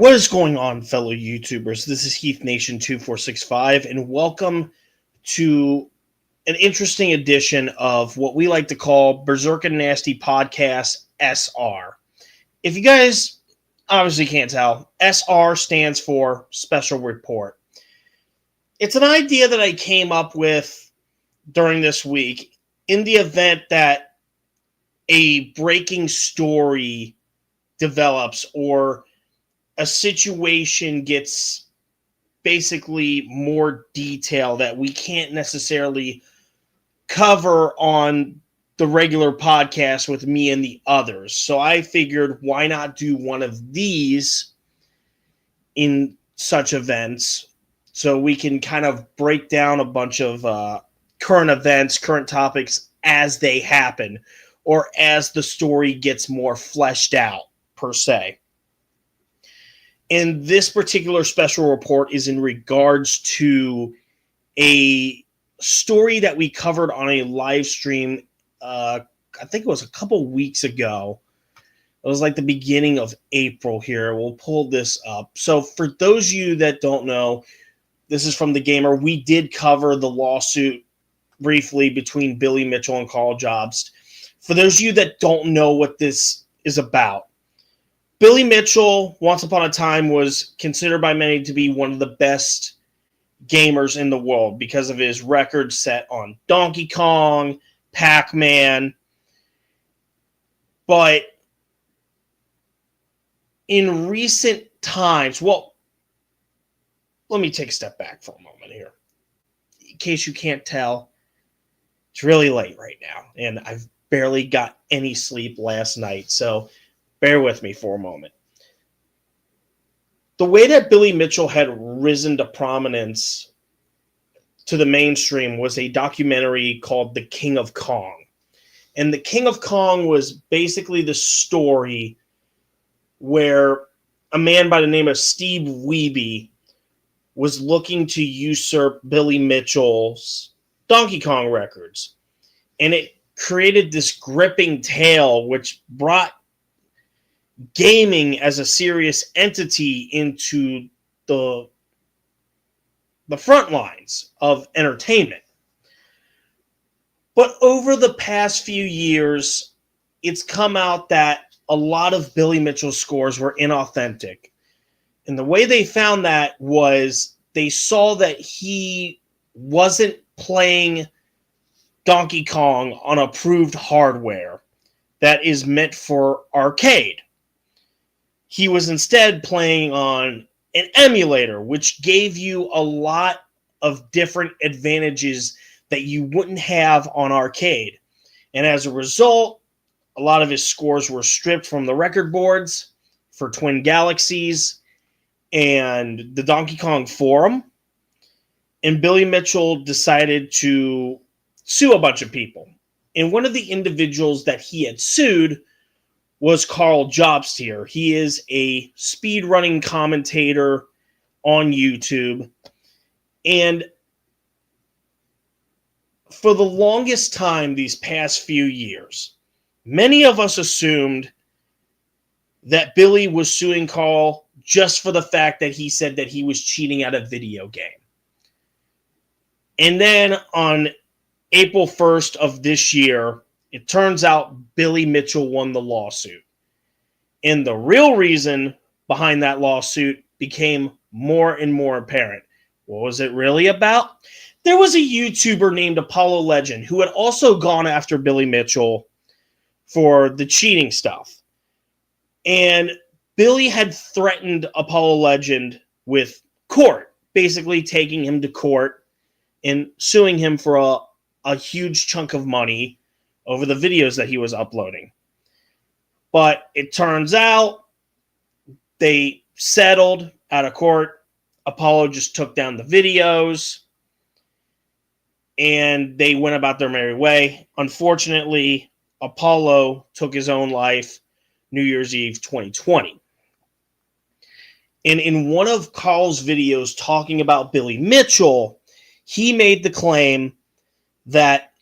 What is going on, fellow YouTubers? This is Heath Nation 2465, and welcome to an interesting edition of what we like to call Berserk and Nasty Podcast SR. If you guys obviously can't tell, SR stands for Special Report. It's an idea that I came up with during this week in the event that a breaking story develops or a situation gets basically more detail that we can't necessarily cover on the regular podcast with me and the others. So I figured, why not do one of these in such events so we can kind of break down a bunch of current events, current topics as they happen, or as the story gets more fleshed out, per se. And this particular special report is in regards to a story that we covered on a live stream, I think it was a couple weeks ago. It was like the beginning of April here. We'll pull this up. So for those of you that don't know, this is from The Gamer. We did cover the lawsuit briefly between Billy Mitchell and Karl Jobst. For those of you that don't know what this is about, Billy Mitchell, once upon a time, was considered by many to be one of the best gamers in the world because of his record set on Donkey Kong, Pac-Man. But in recent times, well, let me take a step back for a moment here. In case you can't tell, it's really late right now, and I've barely got any sleep last night, so bear with me for a moment. The way that Billy Mitchell had risen to prominence to the mainstream was a documentary called The King of Kong. And The King of Kong was basically the story where a man by the name of Steve Wiebe was looking to usurp Billy Mitchell's Donkey Kong records. And it created this gripping tale which brought gaming as a serious entity into the front lines of entertainment. But over the past few years, it's come out that a lot of Billy Mitchell's scores were inauthentic. And the way they found that was they saw that he wasn't playing Donkey Kong on approved hardware that is meant for arcade. He was instead playing on an emulator, which gave you a lot of different advantages that you wouldn't have on arcade. And as a result, a lot of his scores were stripped from the record boards for Twin Galaxies and the Donkey Kong Forum. And Billy Mitchell decided to sue a bunch of people. And one of the individuals that he had sued was Karl Jobst here. He is a speedrunning commentator on YouTube. And for the longest time these past few years, many of us assumed that Billy was suing Karl just for the fact that he said that he was cheating at a video game. And then on April 1st of this year, it turns out Billy Mitchell won the lawsuit. And the real reason behind that lawsuit became more and more apparent. What was it really about? There was a YouTuber named Apollo Legend who had also gone after Billy Mitchell for the cheating stuff. And Billy had threatened Apollo Legend with court, basically taking him to court and suing him for a huge chunk of money over the videos that he was uploading. But it turns out they settled out of court. Apollo just took down the videos and they went about their merry way. Unfortunately, Apollo took his own life New Year's Eve 2020. And in one of Karl's videos talking about Billy Mitchell, he made the claim that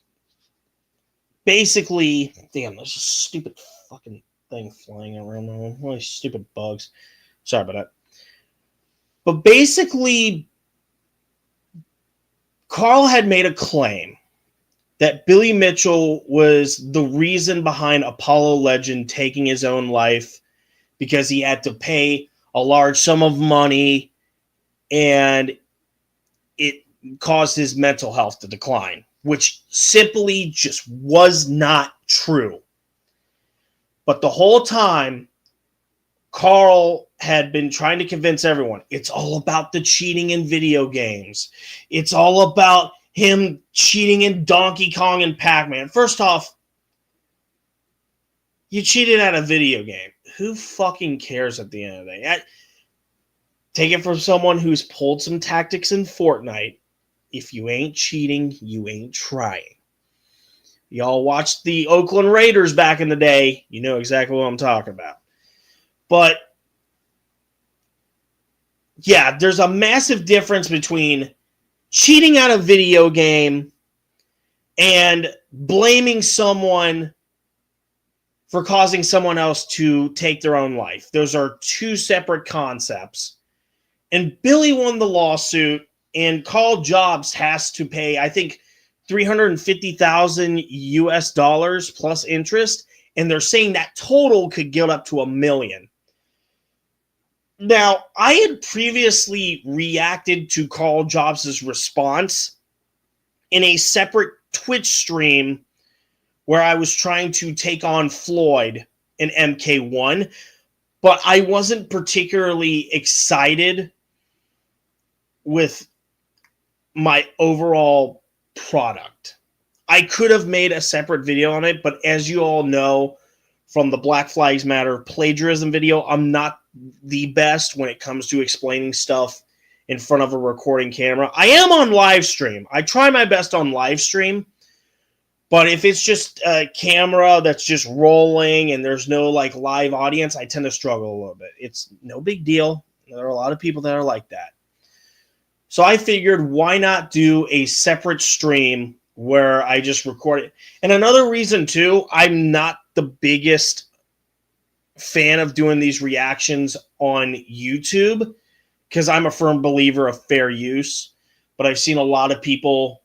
basically, damn, there's a stupid fucking thing flying around. One of these stupid bugs. Sorry about that. But basically, Karl had made a claim that Billy Mitchell was the reason behind Apollo Legend taking his own life because he had to pay a large sum of money and it caused his mental health to decline, which simply just was not true. But the whole time, Karl had been trying to convince everyone it's all about the cheating in video games. It's all about him cheating in Donkey Kong and Pac-Man. First off, you cheated at a video game. Who fucking cares at the end of the day? Take it from someone who's pulled some tactics in Fortnite. If you ain't cheating, you ain't trying. Y'all watched the Oakland Raiders back in the day. You know exactly what I'm talking about. But yeah, there's a massive difference between cheating at a video game and blaming someone for causing someone else to take their own life. Those are two separate concepts. And Billy won the lawsuit, and Karl Jobst has to pay, I think, $350,000 US plus interest, and they're saying that total could get up to $1 million. Now, I had previously reacted to Karl Jobst's response in a separate Twitch stream where I was trying to take on Floyd in MK1, but I wasn't particularly excited with my overall product. I could have made a separate video on it, but as you all know from the Black Flags Matter plagiarism video, I'm not the best when it comes to explaining stuff in front of a recording camera. I am on live stream. I try my best on live stream, but if it's just a camera that's just rolling and there's no like live audience, I tend to struggle a little bit. It's no big deal. There are a lot of people that are like that. So I figured, why not do a separate stream where I just record it? And another reason, too, I'm not the biggest fan of doing these reactions on YouTube because I'm a firm believer of fair use. But I've seen a lot of people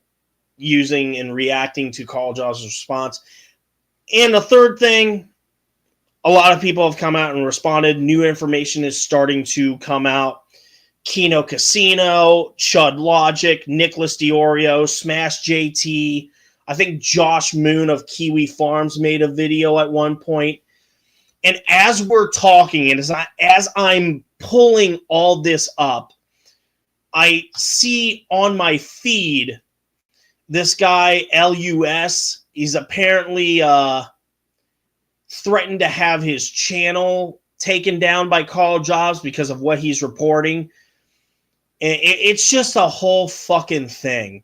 using and reacting to Karl Jobst's response. And the third thing, a lot of people have come out and responded. New information is starting to come out. Kino Casino, Chud Logic, Nicholas Diorio, Smash JT. I think Josh Moon of Kiwi Farms made a video at one point. And as we're talking, and as I'm pulling all this up, I see on my feed this guy, LUS. He's apparently threatened to have his channel taken down by Karl Jobst because of what he's reporting. It's just a whole fucking thing.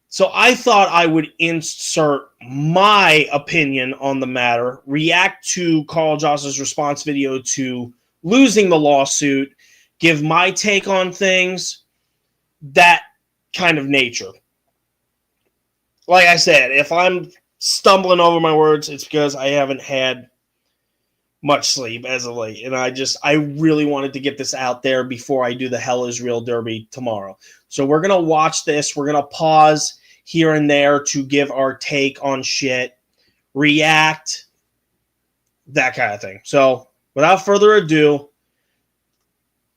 So I thought I would insert my opinion on the matter, react to Karl Jobst's response video to losing the lawsuit, give my take on things, that kind of nature. Like I said, if I'm stumbling over my words, it's because I haven't had much sleep as of late, and I really wanted to get this out there before I do the Hell is Real Derby tomorrow. So we're gonna watch this. We're gonna pause here and there to give our take on shit, react, that kind of thing. So without further ado,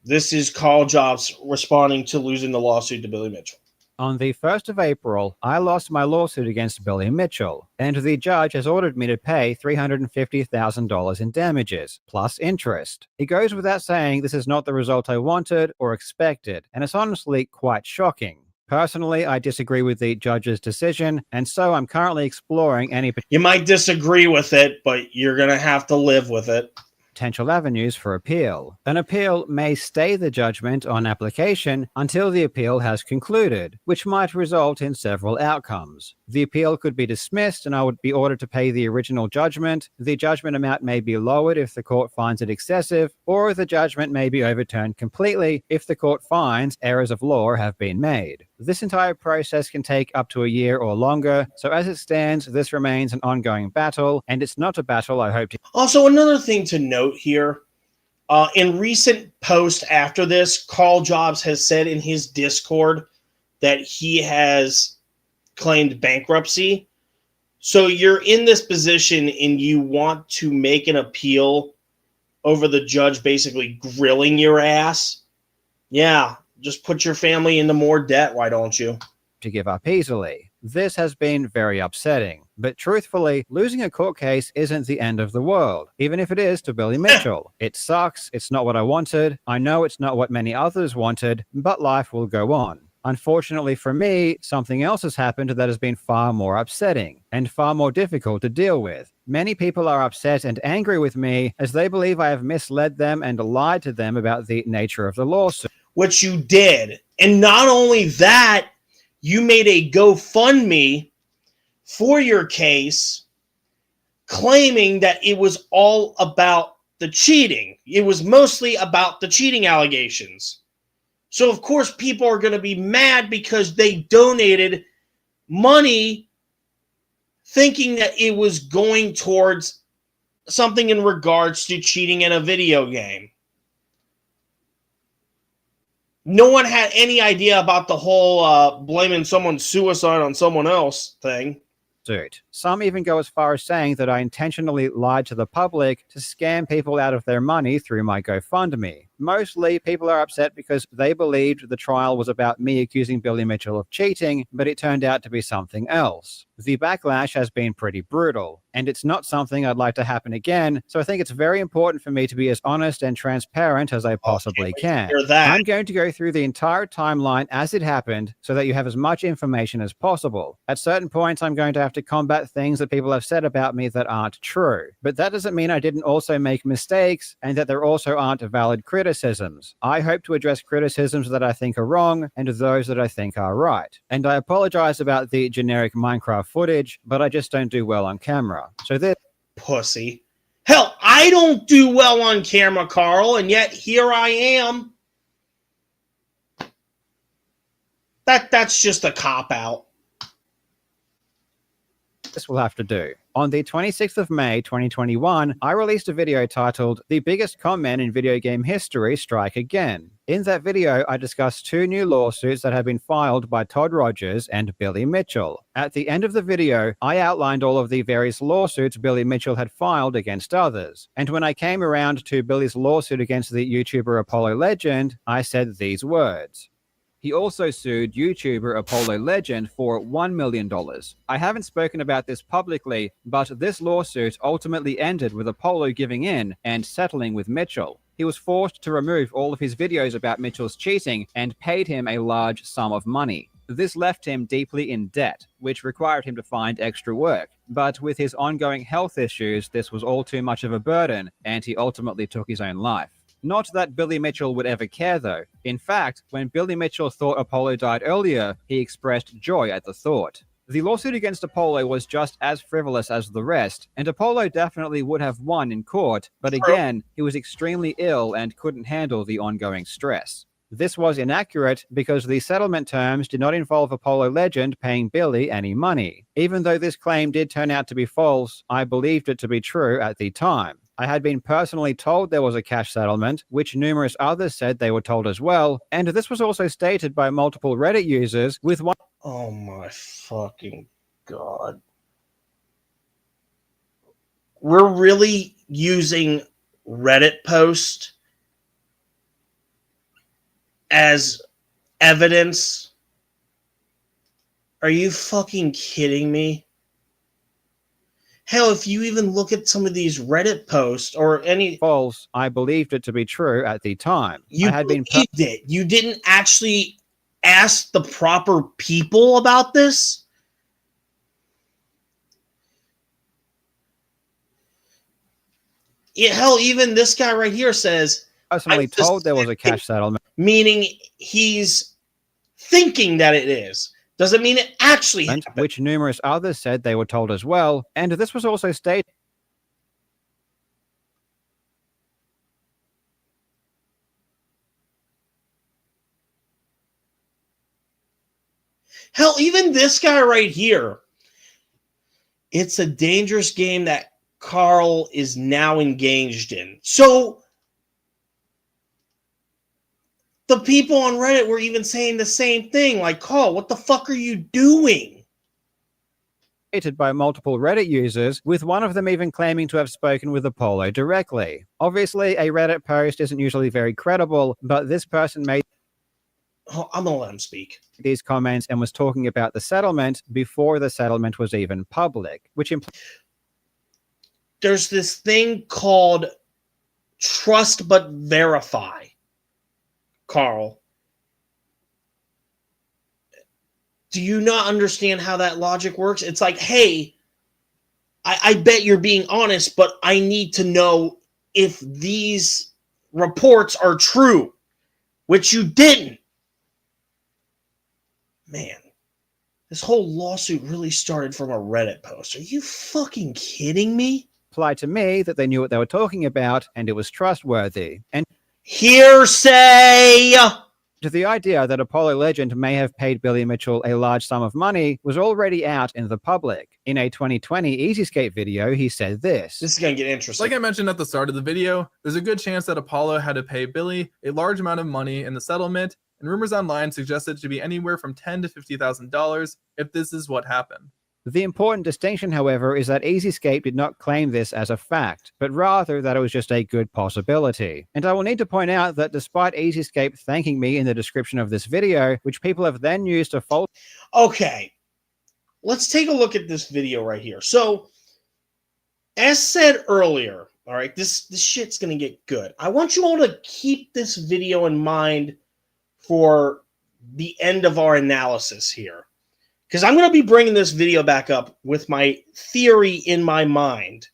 this is Karl Jobst responding to losing the lawsuit to Billy Mitchell. On the 1st of April, I lost my lawsuit against Billy Mitchell, and the judge has ordered me to pay $350,000 in damages, plus interest. It goes without saying this is not the result I wanted or expected, and it's honestly quite shocking. Personally, I disagree with the judge's decision, and so I'm currently exploring any You might disagree with it, but you're going to have to live with it. potential avenues for appeal. An appeal may stay the judgment on application until the appeal has concluded, which might result in several outcomes. The appeal could be dismissed and I would be ordered to pay the original judgment. The judgment amount may be lowered if the court finds it excessive, or the judgment may be overturned completely if the court finds errors of law have been made. This entire process can take up to a year or longer, so as it stands, this remains an ongoing battle, and it's not a battle I hope to... Also, another thing to note here, in recent posts after this, Karl Jobst has said in his Discord that he has claimed bankruptcy. So you're in this position and you want to make an appeal over the judge basically grilling your ass. Yeah, just put your family into more debt, why don't you? To give up easily. This has been very upsetting, but truthfully, losing a court case isn't the end of the world, even if it is to Billy Mitchell. It sucks, it's not what I wanted, I know it's not what many others wanted, but life will go on. Unfortunately for me, something else has happened that has been far more upsetting and far more difficult to deal with. Many people are upset and angry with me as they believe I have misled them and lied to them about the nature of the lawsuit. Which you did. And not only that, you made a GoFundMe for your case claiming that it was all about the cheating. It was mostly about the cheating allegations. So, of course, people are going to be mad because they donated money thinking that it was going towards something in regards to cheating in a video game. No one had any idea about the whole blaming someone's suicide on someone else thing. Some even go as far as saying that I intentionally lied to the public to scam people out of their money through my GoFundMe. Mostly, people are upset because they believed the trial was about me accusing Billy Mitchell of cheating, but it turned out to be something else. The backlash has been pretty brutal, and it's not something I'd like to happen again, so I think it's very important for me to be as honest and transparent as I possibly can. I'm going to go through the entire timeline as it happened so that you have as much information as possible. At certain points, I'm going to have to combat things that people have said about me that aren't true, but that doesn't mean I didn't also make mistakes and that there also aren't valid criticisms. I hope to address criticisms that I think are wrong and those that I think are right. And I apologize about the generic Minecraft footage, but I just don't do well on camera. So this... Pussy. Hell, I don't do well on camera, Karl, and yet here I am. That's just a cop-out. This will have to do. On the 26th of May, 2021, I released a video titled, "The Biggest Con in Video Game History Strike Again." In that video, I discussed 2 new lawsuits that had been filed by Todd Rogers and Billy Mitchell. At the end of the video, I outlined all of the various lawsuits Billy Mitchell had filed against others. And when I came around to Billy's lawsuit against the YouTuber Apollo Legend, I said these words. He also sued YouTuber Apollo Legend for $1 million. I haven't spoken about this publicly, but this lawsuit ultimately ended with Apollo giving in and settling with Mitchell. He was forced to remove all of his videos about Mitchell's cheating and paid him a large sum of money. This left him deeply in debt, which required him to find extra work. But with his ongoing health issues, this was all too much of a burden, and he ultimately took his own life. Not that Billy Mitchell would ever care, though. In fact, when Billy Mitchell thought Apollo died earlier, he expressed joy at the thought. The lawsuit against Apollo was just as frivolous as the rest, and Apollo definitely would have won in court, but again, he was extremely ill and couldn't handle the ongoing stress. This was inaccurate because the settlement terms did not involve Apollo Legend paying Billy any money. Even though this claim did turn out to be false, I believed it to be true at the time. I had been personally told there was a cash settlement, which numerous others said they were told as well, and this was also stated by multiple Reddit users with one... Oh my fucking God. We're really using Reddit post as evidence? Are you fucking kidding me? Hell, if you even look at some of these Reddit posts or any... False, I believed it to be true at the time. You believed it. You didn't actually asked the proper people about this? Hell, even this guy right here says, Personally told there was a cash settlement, meaning he's thinking that it is. Doesn't mean it actually happened. which numerous others said they were told as well, and this was also stated. Hell, even this guy right here. It's a dangerous game that Karl is now engaged in. So the people on Reddit were even saying the same thing. Like, Karl, what the fuck are you doing? By multiple Reddit users, with one of them even claiming to have spoken with Apollo directly. Obviously, a Reddit post isn't usually very credible, but this person made I'm gonna let him speak. These comments and was talking about the settlement before the settlement was even public, which implies there's this thing called trust but verify, Karl. Do you not understand how that logic works? It's like, hey, I bet you're being honest, but I need to know if these reports are true, which you didn't. Man, this whole lawsuit really started from a Reddit post. Are you fucking kidding me? Applied to me that they knew what they were talking about and it was trustworthy. And hearsay! to the idea that Apollo Legend may have paid Billy Mitchell a large sum of money was already out in the public. In a 2020 EasyScape video, he said this. This is going to get interesting. Like I mentioned at the start of the video, there's a good chance that Apollo had to pay Billy a large amount of money in the settlement, and rumors online suggest it to be anywhere from $10,000 to $50,000 if this is what happened. The important distinction, however, is that EasyScape did not claim this as a fact, but rather that it was just a good possibility. And I will need to point out that despite EasyScape thanking me in the description of this video, which people have then used to falsify. Okay, let's take a look at this video right here. So, as said earlier, all right, this shit's going to get good. I want you all to keep this video in mind for the end of our analysis here. Because I'm going to be bringing this video back up with my theory in my mind.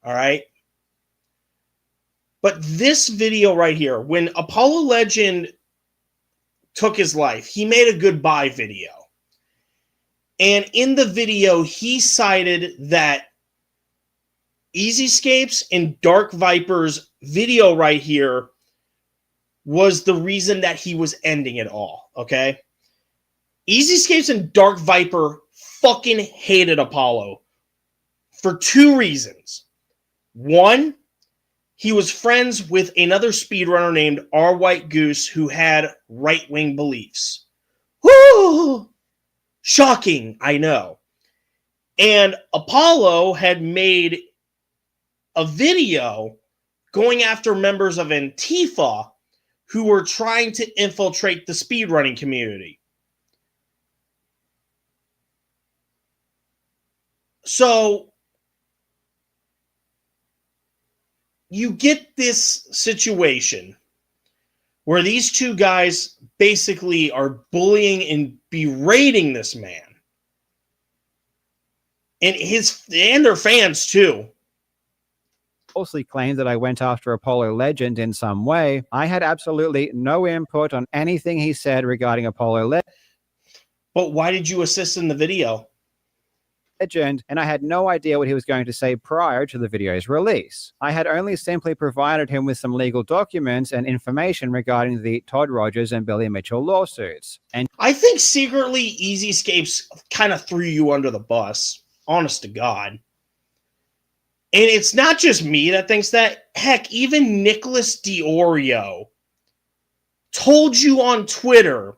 All right? But this video right here, when Apollo Legend took his life, he made a goodbye video. And in the video, he cited that EasyScape's and Dark Viper's video right here was the reason that he was ending it all. Okay? EasyScapes and Dark Viper fucking hated Apollo for two reasons. One, he was friends with another speedrunner named R. White Goose who had right-wing beliefs. Woo! Shocking, I know. And Apollo had made a video going after members of Antifa who were trying to infiltrate the speedrunning community. So you get this situation where these two guys basically are bullying and berating this man. And their fans too. Falsely claimed that I went after Apollo Legend in some way. I had absolutely no input on anything he said regarding Apollo Legend. But why did you assist in the video? And I had no idea what he was going to say prior to the video's release. I had only simply provided him with some legal documents and information regarding the Todd Rogers and Billy Mitchell lawsuits. And I think secretly EasyScapes kind of threw you under the bus, honest to God. And it's not just me that thinks that. Heck, even Nicholas Diorio told you on Twitter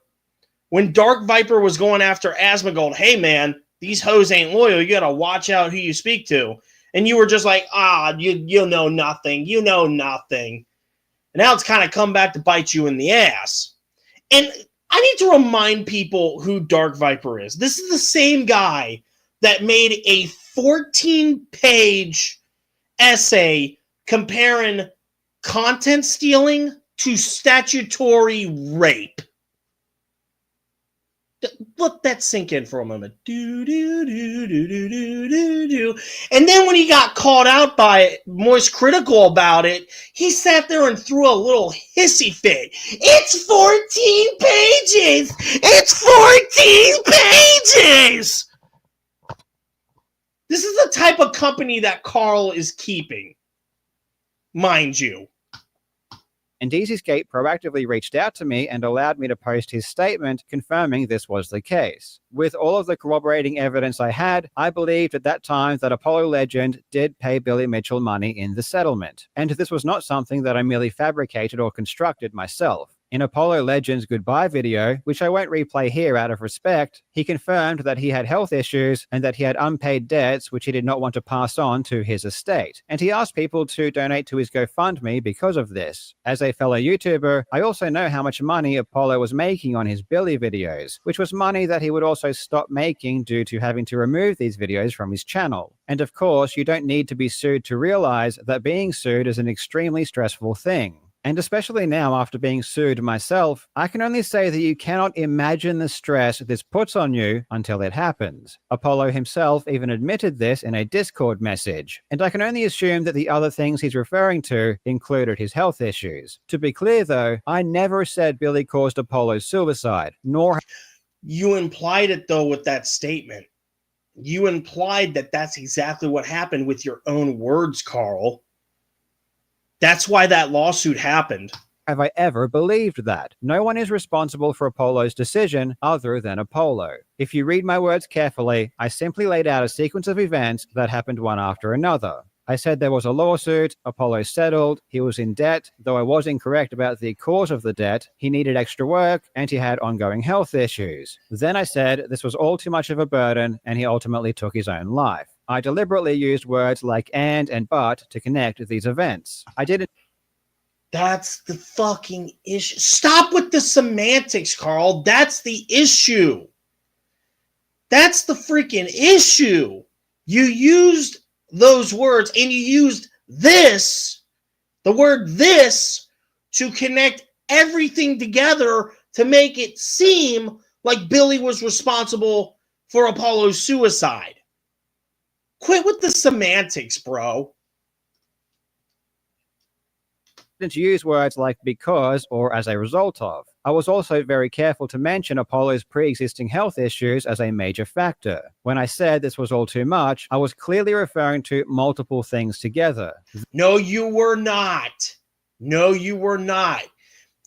when Dark Viper was going after Asmongold, hey man, these hoes ain't loyal. You got to watch out who you speak to. And you were just like, you know nothing. You know nothing. And now it's kind of come back to bite you in the ass. And I need to remind people who Dark Viper is. This is the same guy that made a 14-page essay comparing content stealing to statutory rape. Let that sink in for a moment. Do, do, do, do, do, do, do, do. And then when he got called out by Moist Critical about it, he sat there and threw a little hissy fit. It's 14 pages! It's 14 pages! This is the type of company that Karl is keeping, mind you. And Easyscape proactively reached out to me and allowed me to post his statement confirming this was the case. With all of the corroborating evidence I had, I believed at that time that Apollo Legend did pay Billy Mitchell money in the settlement. And this was not something that I merely fabricated or constructed myself. In Apollo Legends' goodbye video, which I won't replay here out of respect, he confirmed that he had health issues and that he had unpaid debts which he did not want to pass on to his estate. And he asked people to donate to his GoFundMe because of this. As a fellow YouTuber, I also know how much money Apollo was making on his Billy videos, which was money that he would also stop making due to having to remove these videos from his channel. And of course, you don't need to be sued to realize that being sued is an extremely stressful thing. And especially now, after being sued myself, I can only say that you cannot imagine the stress this puts on you until it happens. Apollo himself even admitted this in a Discord message, and I can only assume that the other things he's referring to included his health issues. To be clear though, I never said Billy caused Apollo's suicide, nor... You implied it though with that statement. You implied that that's exactly what happened with your own words, Karl. That's why that lawsuit happened. Have I ever believed that? No one is responsible for Apollo's decision other than Apollo. If you read my words carefully, I simply laid out a sequence of events that happened one after another. I said there was a lawsuit, Apollo settled, he was in debt, though I was incorrect about the cause of the debt, he needed extra work, and he had ongoing health issues. Then I said this was all too much of a burden, and he ultimately took his own life. I deliberately used words like and but to connect these events. I didn't... That's the fucking issue. Stop with the semantics, Karl. That's the issue. That's the freaking issue. You used those words and you used this, the word this, to connect everything together to make it seem like Billy was responsible for Apollo's suicide. Quit with the semantics, bro. Didn't use words like because or as a result of. I was also very careful to mention Apollo's pre-existing health issues as a major factor. When I said this was all too much, I was clearly referring to multiple things together. No, you were not. No, you were not.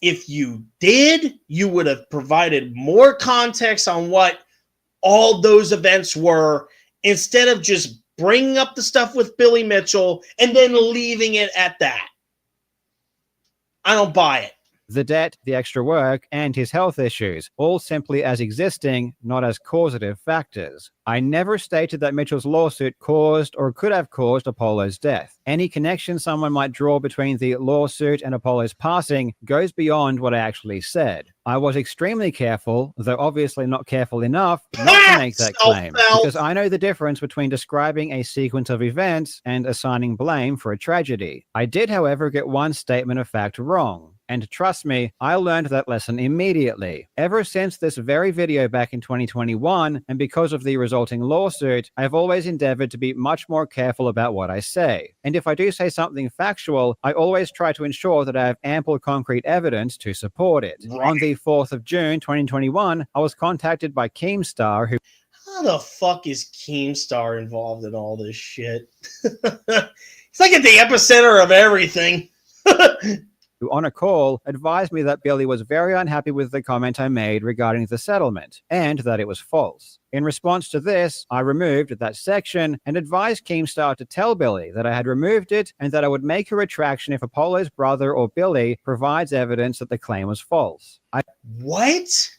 If you did, you would have provided more context on what all those events were instead of just bringing up the stuff with Billy Mitchell and then leaving it at that. I don't buy it. The debt, the extra work, and his health issues, all simply as existing, not as causative factors. I never stated that Mitchell's lawsuit caused or could have caused Apollo's death. Any connection someone might draw between the lawsuit and Apollo's passing goes beyond what I actually said. I was extremely careful, though obviously not careful enough, not to make that claim, because I know the difference between describing a sequence of events and assigning blame for a tragedy. I did, however, get one statement of fact wrong. And trust me, I learned that lesson immediately. Ever since this very video back in 2021, and because of the resulting lawsuit, I have always endeavored to be much more careful about what I say. And if I do say something factual, I always try to ensure that I have ample concrete evidence to support it. Right. On the 4th of June, 2021, I was contacted by Keemstar, who... How the fuck is Keemstar involved in all this shit? It's like at the epicenter of everything. Who on a call advised me that Billy was very unhappy with the comment I made regarding the settlement, and that it was false. In response to this, I removed that section and advised Keemstar to tell Billy that I had removed it and that I would make a retraction if Apollo's brother or Billy provides evidence that the claim was false. What?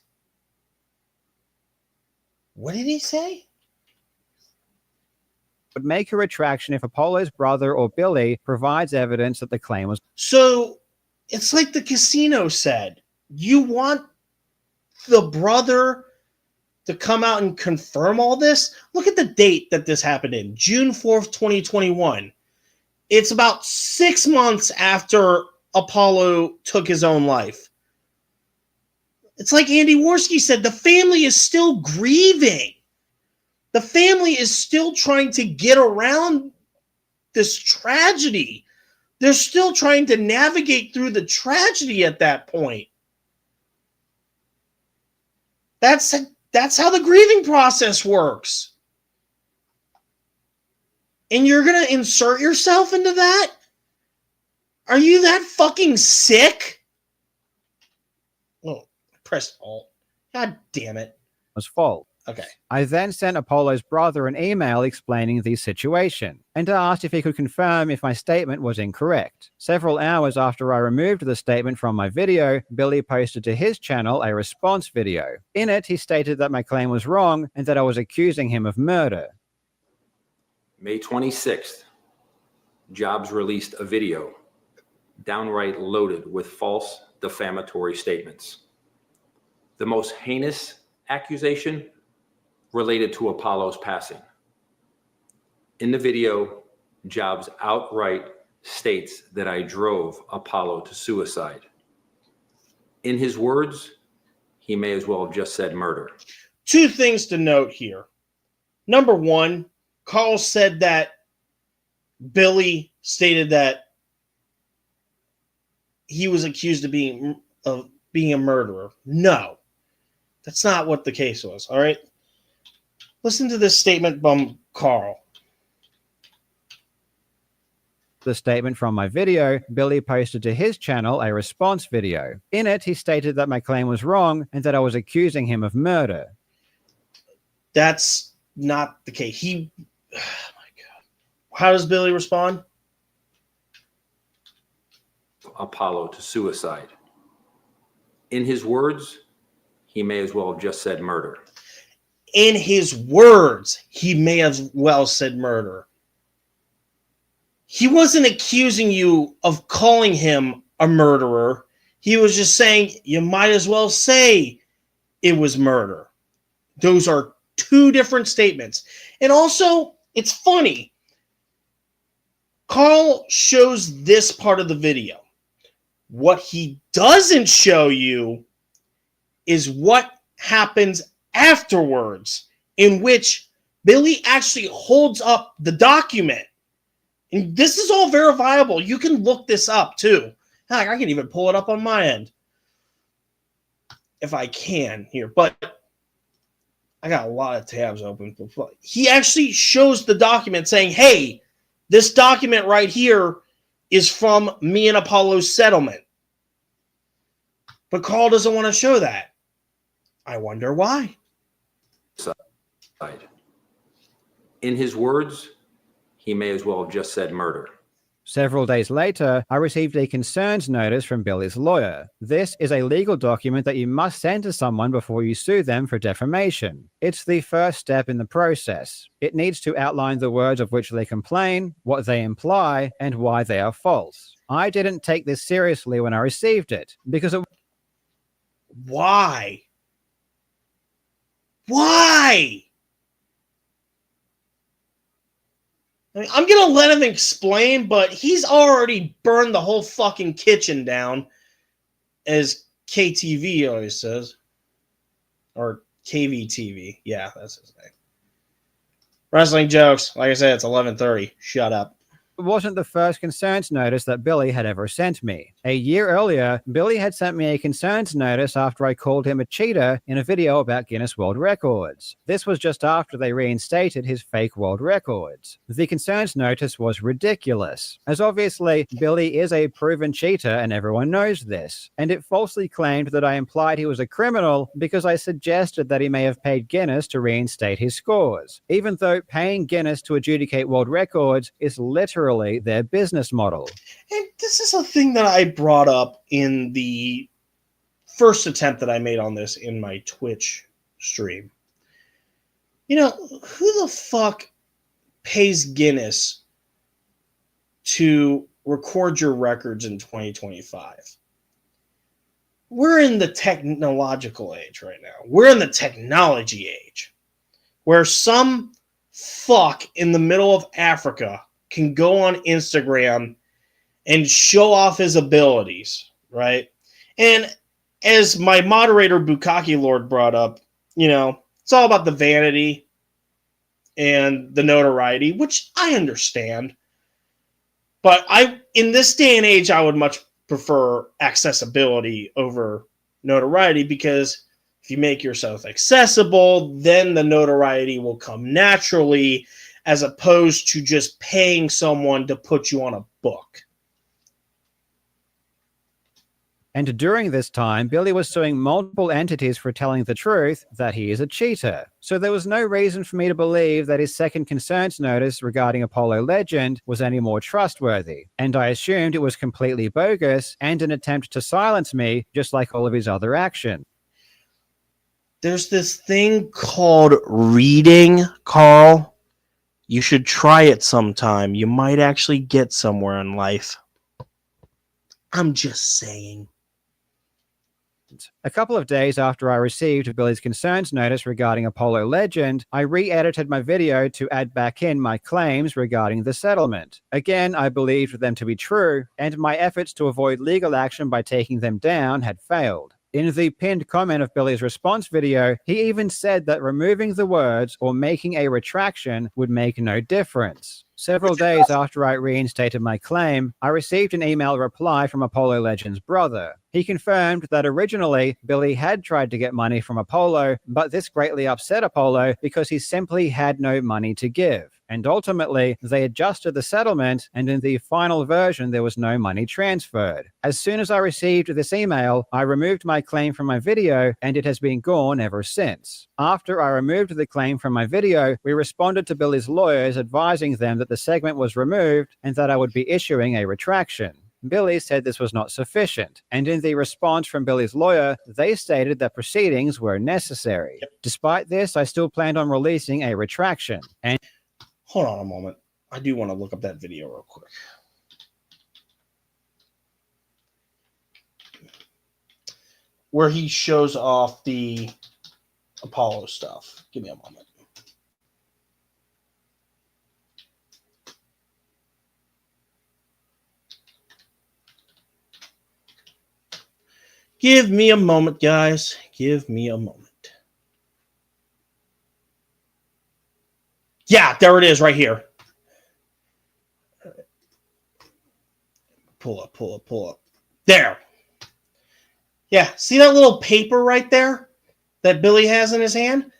What did he say? Would make a retraction if Apollo's brother or Billy provides evidence that the claim was... So... It's like the casino said. You want the brother to come out and confirm all this? Look at the date that this happened in. June 4th, 2021. It's about 6 months after Apollo took his own life. It's like Andy Worski said, the family is still grieving. The family is still trying to get around this tragedy. They're still trying to navigate through the tragedy at that point. That's how the grieving process works. And you're going to insert yourself into that? Are you that fucking sick? Oh, I pressed Alt. God damn it. Was fault. Okay. I then sent Apollo's brother an email explaining the situation and asked if he could confirm if my statement was incorrect. Several hours after I removed the statement from my video, Billy posted to his channel a response video. In it, he stated that my claim was wrong and that I was accusing him of murder. May 26th, Jobst released a video downright loaded with false defamatory statements. The most heinous accusation related to Apollo's passing. In the video, Jobst outright states that I drove Apollo to suicide. In his words, he may as well have just said murder. Two things to note here. Number one, Karl said that Billy stated that he was accused of being a murderer. No, that's not what the case was. All right. Listen to this statement from Karl. The statement from my video, Billy posted to his channel a response video. In it, he stated that my claim was wrong and that I was accusing him of murder. That's not the case. Oh my God. How does Billy respond? Apollo to suicide. In his words, he may as well have just said murder. In his words, he may as well said murder. He wasn't accusing you of calling him a murderer. He was just saying you might as well say it was murder. Those are two different statements. And also, it's funny. Karl shows this part of the video. What he doesn't show you is what happens afterwards, in which Billy actually holds up the document. And this is all verifiable. You can look this up too. Heck, I can even pull it up on my end if I can here, but I got a lot of tabs open. He actually shows the document saying, hey, this document right here is from me and Apollo's settlement. But Karl doesn't want to show that. I wonder why. In his words, he may as well have just said murder. Several days later, I received a concerns notice from Billy's lawyer. This is a legal document that you must send to someone before you sue them for defamation. It's the first step in the process. It needs to outline the words of which they complain, what they imply, and why they are false. I didn't take this seriously when I received it, because it... Why? Why? I mean, I'm going to let him explain, but he's already burned the whole fucking kitchen down, as KTV always says. Or KVTV. Yeah, that's his name. Wrestling jokes. Like I said, it's 11:30. Shut up. It wasn't the first concerns notice that Billy had ever sent me. A year earlier, Billy had sent me a concerns notice after I called him a cheater in a video about Guinness World Records. This was just after they reinstated his fake world records. The concerns notice was ridiculous, as obviously Billy is a proven cheater and everyone knows this, and it falsely claimed that I implied he was a criminal because I suggested that he may have paid Guinness to reinstate his scores, even though paying Guinness to adjudicate world records is literally their business model. And this is a thing that I brought up in the first attempt that I made on this in my Twitch stream. You know, who the fuck pays Guinness to record your records in 2025? We're in the technological age right now. We're in the technology age where some fuck in the middle of Africa can go on Instagram and show off his abilities, right? And as my moderator Bukaki Lord brought up, it's all about the vanity and the notoriety, which I understand. But in this day and age, I would much prefer accessibility over notoriety, because if you make yourself accessible, then the notoriety will come naturally, as opposed to just paying someone to put you on a book. And during this time, Billy was suing multiple entities for telling the truth that he is a cheater. So there was no reason for me to believe that his second concerns notice regarding Apollo Legend was any more trustworthy. And I assumed it was completely bogus and an attempt to silence me, just like all of his other actions. There's this thing called reading, Karl. You should try it sometime. You might actually get somewhere in life. I'm just saying. A couple of days after I received Billy's concerns notice regarding Apollo Legend, I re-edited my video to add back in my claims regarding the settlement. Again, I believed them to be true, and my efforts to avoid legal action by taking them down had failed. In the pinned comment of Billy's response video, he even said that removing the words or making a retraction would make no difference. Several days after I reinstated my claim, I received an email reply from Apollo Legend's brother. He confirmed that originally Billy had tried to get money from Apollo, but this greatly upset Apollo because he simply had no money to give. And ultimately, they adjusted the settlement, and in the final version, there was no money transferred. As soon as I received this email, I removed my claim from my video, and it has been gone ever since. After I removed the claim from my video, we responded to Billy's lawyers advising them that the segment was removed and that I would be issuing a retraction. Billy said this was not sufficient, and in the response from Billy's lawyer, they stated that proceedings were necessary. Despite this, I still planned on releasing a retraction. And hold on a moment. I do want to look up that video real quick. Where he shows off the Apollo stuff. Give me a moment. Give me a moment, guys. Give me a moment. Yeah, there it is right here. Pull up. There. Yeah, see that little paper right there that Billy has in his hand?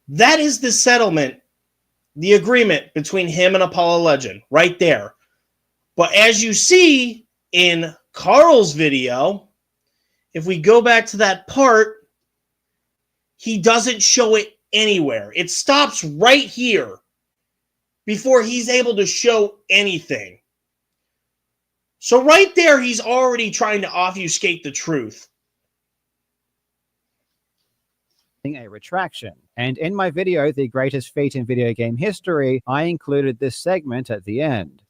That is the settlement, the agreement between him and Apollo Legend, right there. But as you see in Karl's video, if we go back to that part, he doesn't show it anywhere. It stops right here before he's able to show anything. So right there, he's already trying to obfuscate the truth. A retraction. And in my video, The Greatest Feat in Video Game History, I included this segment at the end.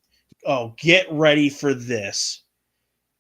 Oh, get ready for this.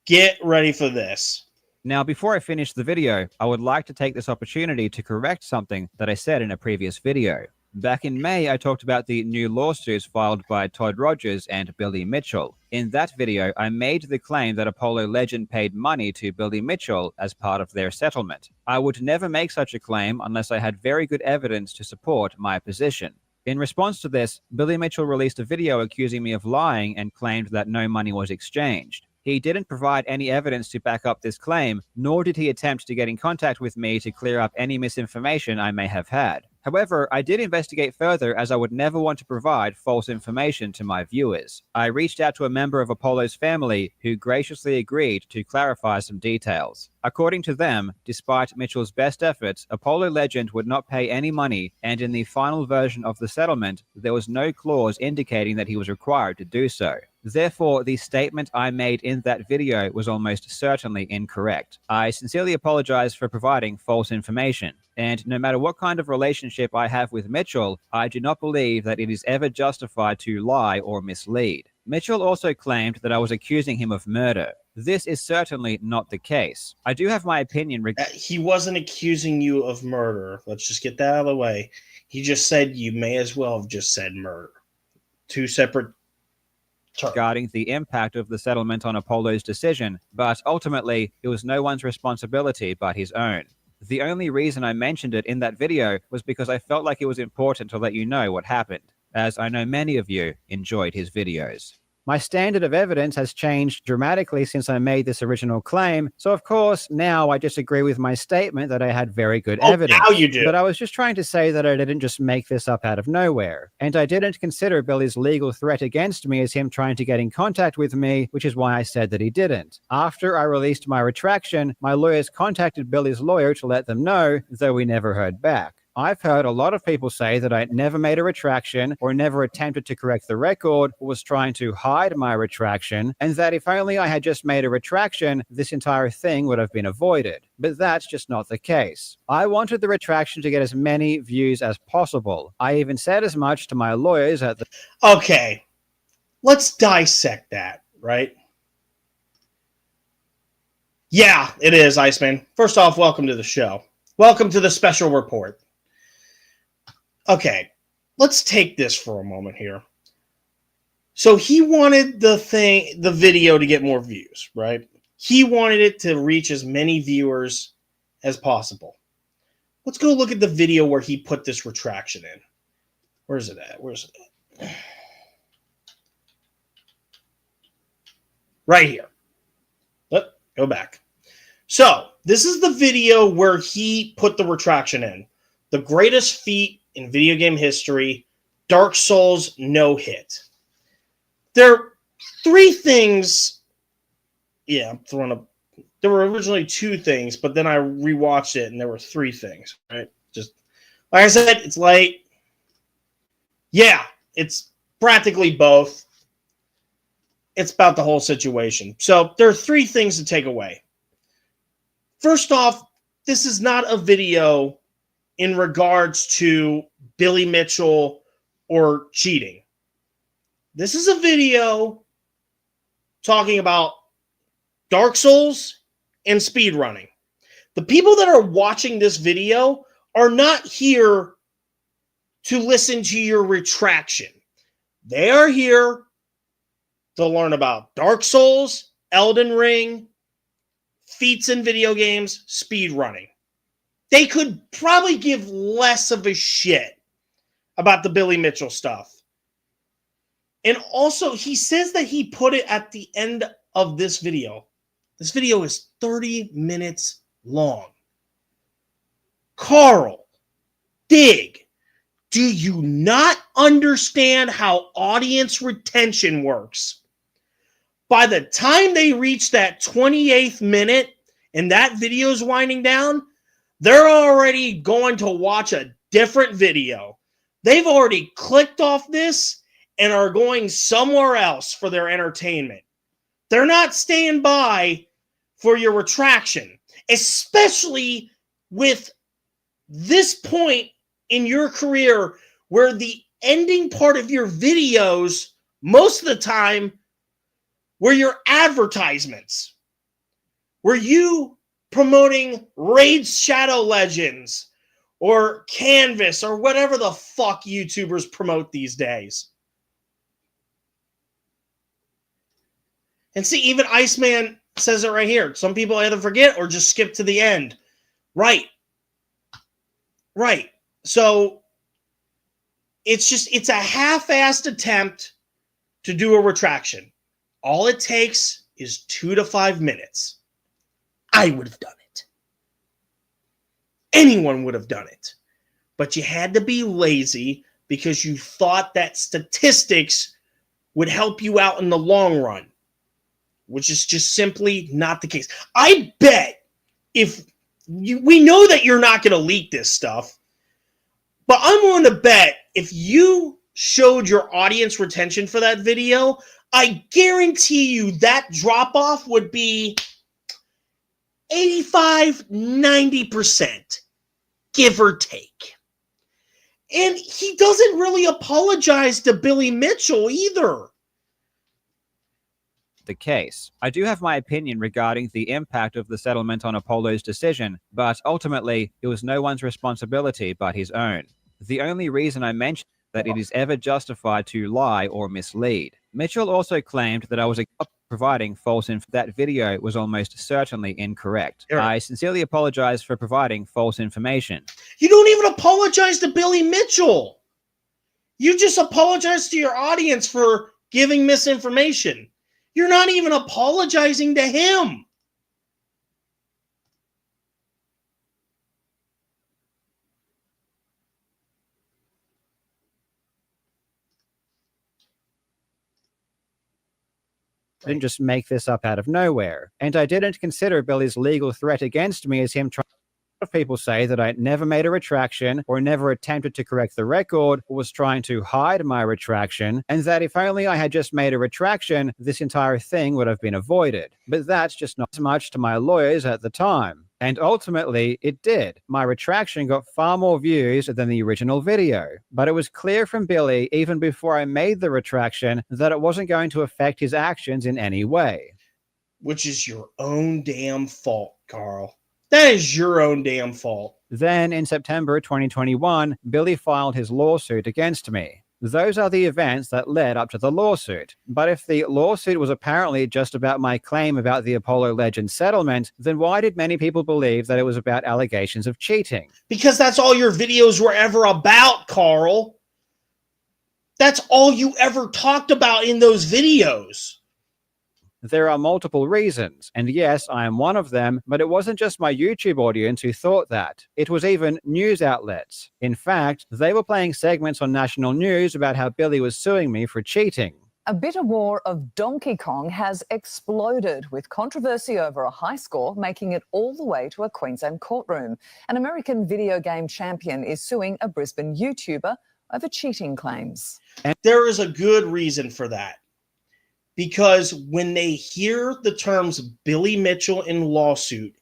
Get ready for this. Now, before I finish the video, I would like to take this opportunity to correct something that I said in a previous video. Back in May, I talked about the new lawsuits filed by Todd Rogers and Billy Mitchell. In that video, I made the claim that Apollo Legend paid money to Billy Mitchell as part of their settlement. I would never make such a claim unless I had very good evidence to support my position. In response to this, Billy Mitchell released a video accusing me of lying and claimed that no money was exchanged. He didn't provide any evidence to back up this claim, nor did he attempt to get in contact with me to clear up any misinformation I may have had. However, I did investigate further, as I would never want to provide false information to my viewers. I reached out to a member of Apollo's family who graciously agreed to clarify some details. According to them, despite Mitchell's best efforts, Apollo Legend would not pay any money, and in the final version of the settlement, there was no clause indicating that he was required to do so. Therefore, the statement I made in that video was almost certainly incorrect. I sincerely apologize for providing false information. And no matter what kind of relationship I have with Mitchell, I do not believe that it is ever justified to lie or mislead. Mitchell also claimed that I was accusing him of murder. This is certainly not the case. I do have my opinion. He wasn't accusing you of murder. Let's just get that out of the way. He just said you may as well have just said murder. Two separate regarding the impact of the settlement on Apollo's decision, but ultimately, it was no one's responsibility but his own. The only reason I mentioned it in that video was because I felt like it was important to let you know what happened, as I know many of you enjoyed his videos. My standard of evidence has changed dramatically since I made this original claim, so of course, now I disagree with my statement that I had very good evidence. Now you do. But I was just trying to say that I didn't just make this up out of nowhere, and I didn't consider Billy's legal threat against me as him trying to get in contact with me, which is why I said that he didn't. After I released my retraction, my lawyers contacted Billy's lawyer to let them know, though we never heard back. I've heard a lot of people say that I never made a retraction or never attempted to correct the record or was trying to hide my retraction, and that if only I had just made a retraction, this entire thing would have been avoided. But that's just not the case. I wanted the retraction to get as many views as possible. I even said as much to my lawyers at the... Okay, let's dissect that, right? Yeah, it is, Iceman. First off, welcome to the show. Welcome to the special report. Okay, let's take this for a moment here. So he wanted the video to get more views, right? He wanted it to reach as many viewers as possible. Let's go look at the video where he put this retraction in. Where's it at? Where's it at? Right here. Go back. So this is the video where he put the retraction in. The greatest feat in video game history, Dark Souls no hit. There are three things. Yeah, I'm throwing up. There were originally two things, but then I rewatched it and there were three things, right? Just like I said, it's late. Yeah, it's practically both. It's about the whole situation. So there are three things to take away. First off, this is not a video in regards to Billy Mitchell or cheating. This is a video talking about Dark Souls and speedrunning. The people that are watching this video are not here to listen to your retraction. They are here to learn about Dark Souls, Elden Ring, feats in video games, speedrunning. They could probably give less of a shit about the Billy Mitchell stuff. And also, he says that he put it at the end of this video. This video is 30 minutes long. Karl, dig. Do you not understand how audience retention works? By the time they reach that 28th minute and that video is winding down, they're already going to watch a different video. They've already clicked off this and are going somewhere else for their entertainment. They're not staying by for your retraction, especially with this point in your career where the ending part of your videos, most of the time, were your advertisements. Were you promoting Raid Shadow Legends or Canvas or whatever the fuck YouTubers promote these days? And see, even Iceman says it right here. Some people either forget or just skip to the end. Right. So it's a half-assed attempt to do a retraction. All it takes is 2 to 5 minutes. I would have done it. Anyone would have done it. But you had to be lazy because you thought that statistics would help you out in the long run, which is just simply not the case. I bet we know that you're not going to leak this stuff, but I'm willing to bet if you showed your audience retention for that video, I guarantee you that drop-off would be 85-90%, give or take. And he doesn't really apologize to Billy Mitchell either. The case. I do have my opinion regarding the impact of the settlement on Apollo's decision, but ultimately, it was no one's responsibility but his own. The only reason I mentioned that it is ever justified to lie or mislead. Mitchell also claimed that I was providing false info. That video was almost certainly incorrect. Right. I sincerely apologize for providing false information. You don't even apologize to Billy Mitchell. You just apologize to your audience for giving misinformation. You're not even apologizing to him. I didn't just make this up out of nowhere. And I didn't consider Billy's legal threat against me as him trying. A lot of people say that I never made a retraction or never attempted to correct the record or was trying to hide my retraction, and that if only I had just made a retraction, this entire thing would have been avoided. But that's just not as much to my lawyers at the time. And ultimately, it did. My retraction got far more views than the original video. But it was clear from Billy, even before I made the retraction, that it wasn't going to affect his actions in any way. Which is your own damn fault, Karl. That is your own damn fault. Then, in September 2021, Billy filed his lawsuit against me. Those are the events that led up to the lawsuit. But if the lawsuit was apparently just about my claim about the Apollo Legends settlement, then why did many people believe that it was about allegations of cheating? Because that's all your videos were ever about, Karl. That's all you ever talked about in those videos. There are multiple reasons, and yes, I am one of them, but it wasn't just my YouTube audience who thought that. It was even news outlets. In fact, they were playing segments on national news about how Billy was suing me for cheating. A bitter war of Donkey Kong has exploded, with controversy over a high score making it all the way to a Queensland courtroom. An American video game champion is suing a Brisbane YouTuber over cheating claims. There is a good reason for that. Because when they hear the terms Billy Mitchell in lawsuit,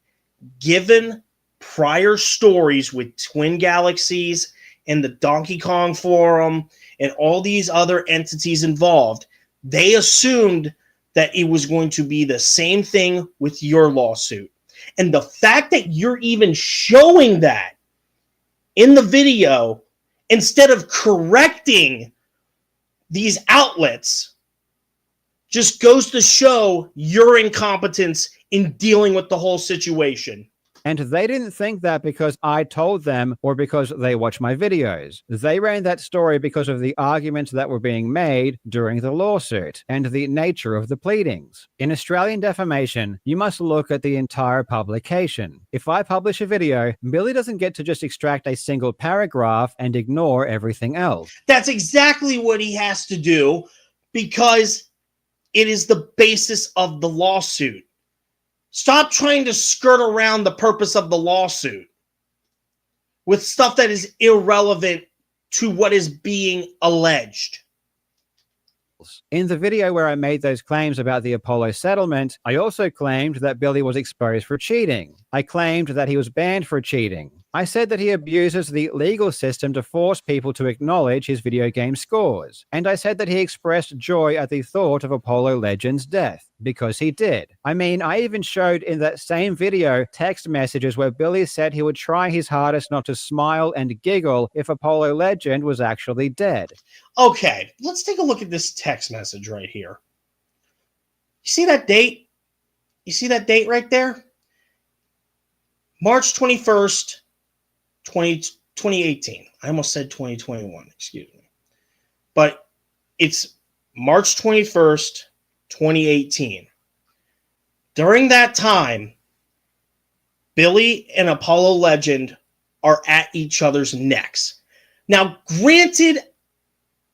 given prior stories with Twin Galaxies and the Donkey Kong Forum and all these other entities involved, they assumed that it was going to be the same thing with your lawsuit. And the fact that you're even showing that in the video, instead of correcting these outlets, just goes to show your incompetence in dealing with the whole situation. And they didn't think that because I told them or because they watch my videos. They ran that story because of the arguments that were being made during the lawsuit and the nature of the pleadings. In Australian defamation, you must look at the entire publication. If I publish a video, Billy doesn't get to just extract a single paragraph and ignore everything else. That's exactly what he has to do, because it is the basis of the lawsuit. Stop trying to skirt around the purpose of the lawsuit with stuff that is irrelevant to what is being alleged. In the video where I made those claims about the Apollo settlement, I also claimed that Billy was exposed for cheating. I claimed that he was banned for cheating. I said that he abuses the legal system to force people to acknowledge his video game scores. And I said that he expressed joy at the thought of Apollo Legends' death, because he did. I mean, I even showed in that same video text messages where Billy said he would try his hardest not to smile and giggle if Apollo Legend was actually dead. Okay, let's take a look at this text message right here. You see that date? You see that date right there? March 21st, 2018. I almost said 2021, excuse me. But it's March 21st, 2018. During that time, Billy and Apollo Legend are at each other's necks. Now, granted,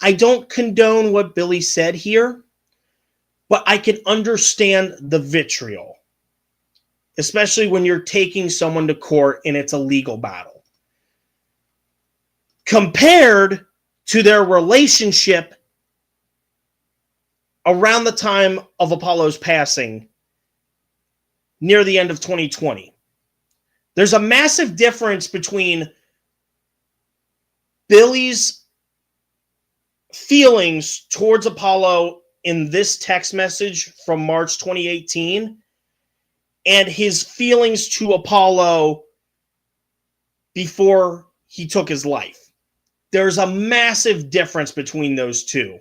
I don't condone what Billy said here, but I can understand the vitriol, especially when you're taking someone to court and it's a legal battle. Compared to their relationship around the time of Apollo's passing, near the end of 2020. There's a massive difference between Billy's feelings towards Apollo in this text message from March 2018 and his feelings to Apollo before he took his life. There's a massive difference between those two.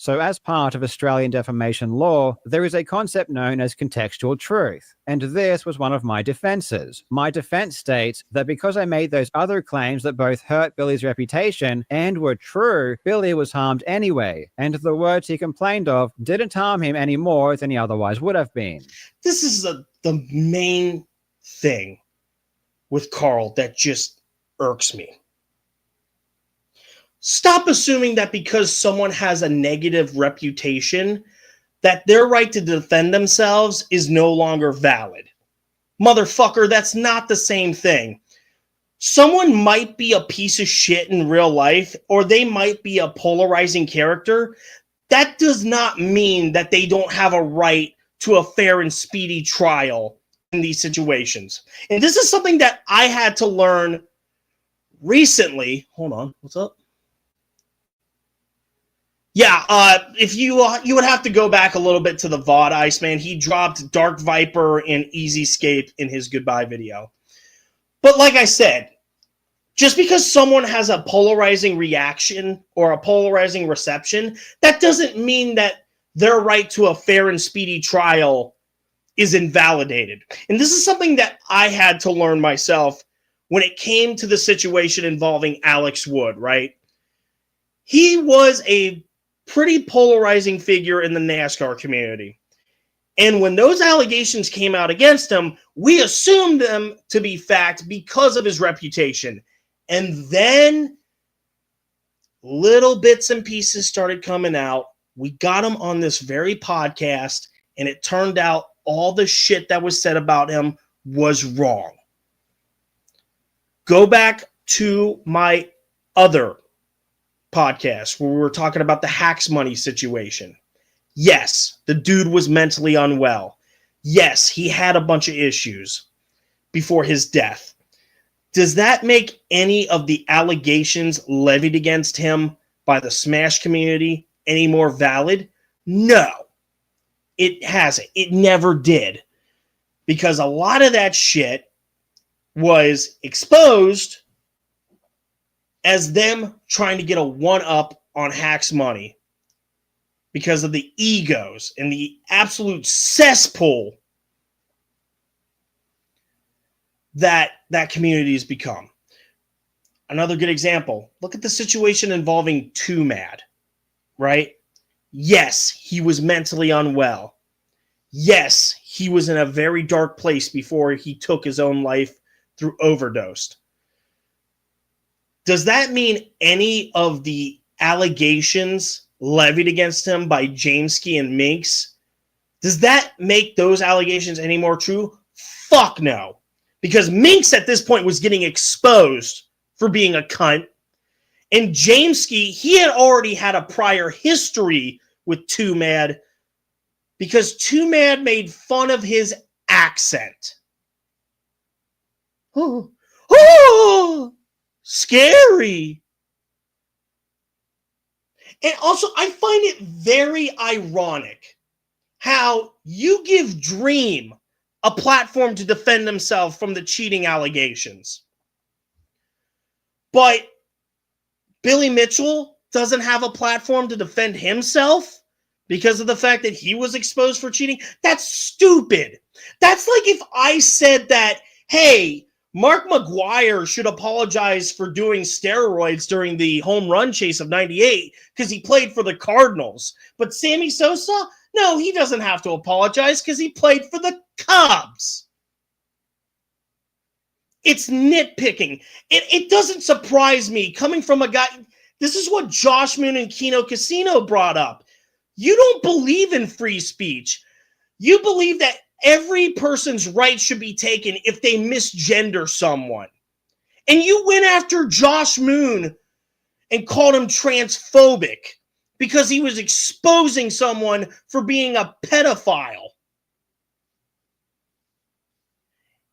So as part of Australian defamation law, there is a concept known as contextual truth. And this was one of my defenses. My defense states that because I made those other claims that both hurt Billy's reputation and were true, Billy was harmed anyway, and the words he complained of didn't harm him any more than he otherwise would have been. This is the main thing with Karl that just irks me. Stop assuming that because someone has a negative reputation, that their right to defend themselves is no longer valid. Motherfucker, that's not the same thing. Someone might be a piece of shit in real life, or they might be a polarizing character. That does not mean that they don't have a right to a fair and speedy trial in these situations. And this is something that I had to learn recently. Hold on, what's up? Yeah, if you would have to go back a little bit to the VOD, Iceman. He dropped Dark Viper and Easy Scape in his goodbye video. But like I said, just because someone has a polarizing reaction or a polarizing reception, that doesn't mean that their right to a fair and speedy trial is invalidated. And this is something that I had to learn myself when it came to the situation involving Alex Wood, right? He was a pretty polarizing figure in the NASCAR community. And when those allegations came out against him, we assumed them to be fact because of his reputation. And then little bits and pieces started coming out. We got him on this very podcast, and it turned out all the shit that was said about him was wrong. Go back to my other podcast where we were talking about the Hacks Money situation. Yes, the dude was mentally unwell. Yes, he had a bunch of issues before his death. Does that make any of the allegations levied against him by the Smash community any more valid? No, it hasn't. It never did. Because a lot of that shit was exposed as them trying to get a one-up on Hacks Money because of the egos and the absolute cesspool that community has become. Another good example, look at the situation involving Too Mad, right? Yes, he was mentally unwell. Yes, he was in a very dark place before he took his own life through overdose. Does that mean any of the allegations levied against him by Jamesky and Minx, does that make those allegations any more true? Fuck no. Because Minx at this point was getting exposed for being a cunt. And Jamesky, he had already had a prior history with Too Mad because Too Mad made fun of his accent. Oh, scary. And also, I find it very ironic how you give Dream a platform to defend himself from the cheating allegations. But Billy Mitchell doesn't have a platform to defend himself because of the fact that he was exposed for cheating. That's stupid. That's like if I said that, hey, Mark McGwire should apologize for doing steroids during the home run chase of 98 because he played for the Cardinals. But Sammy Sosa, no, he doesn't have to apologize because he played for the Cubs. It's nitpicking. It doesn't surprise me coming from a guy. This is what Josh Moon and Kino Casino brought up. You don't believe in free speech. You believe that every person's rights should be taken if they misgender someone. And you went after Josh Moon and called him transphobic because he was exposing someone for being a pedophile.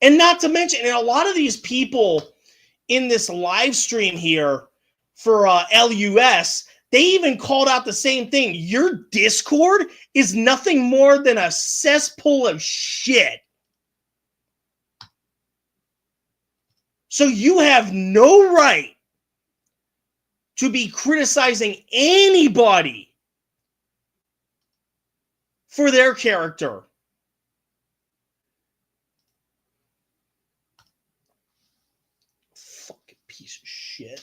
And not to mention, and a lot of these people in this live stream here for LUS, they even called out the same thing. Your Discord is nothing more than a cesspool of shit. So you have no right to be criticizing anybody for their character. Fucking piece of shit.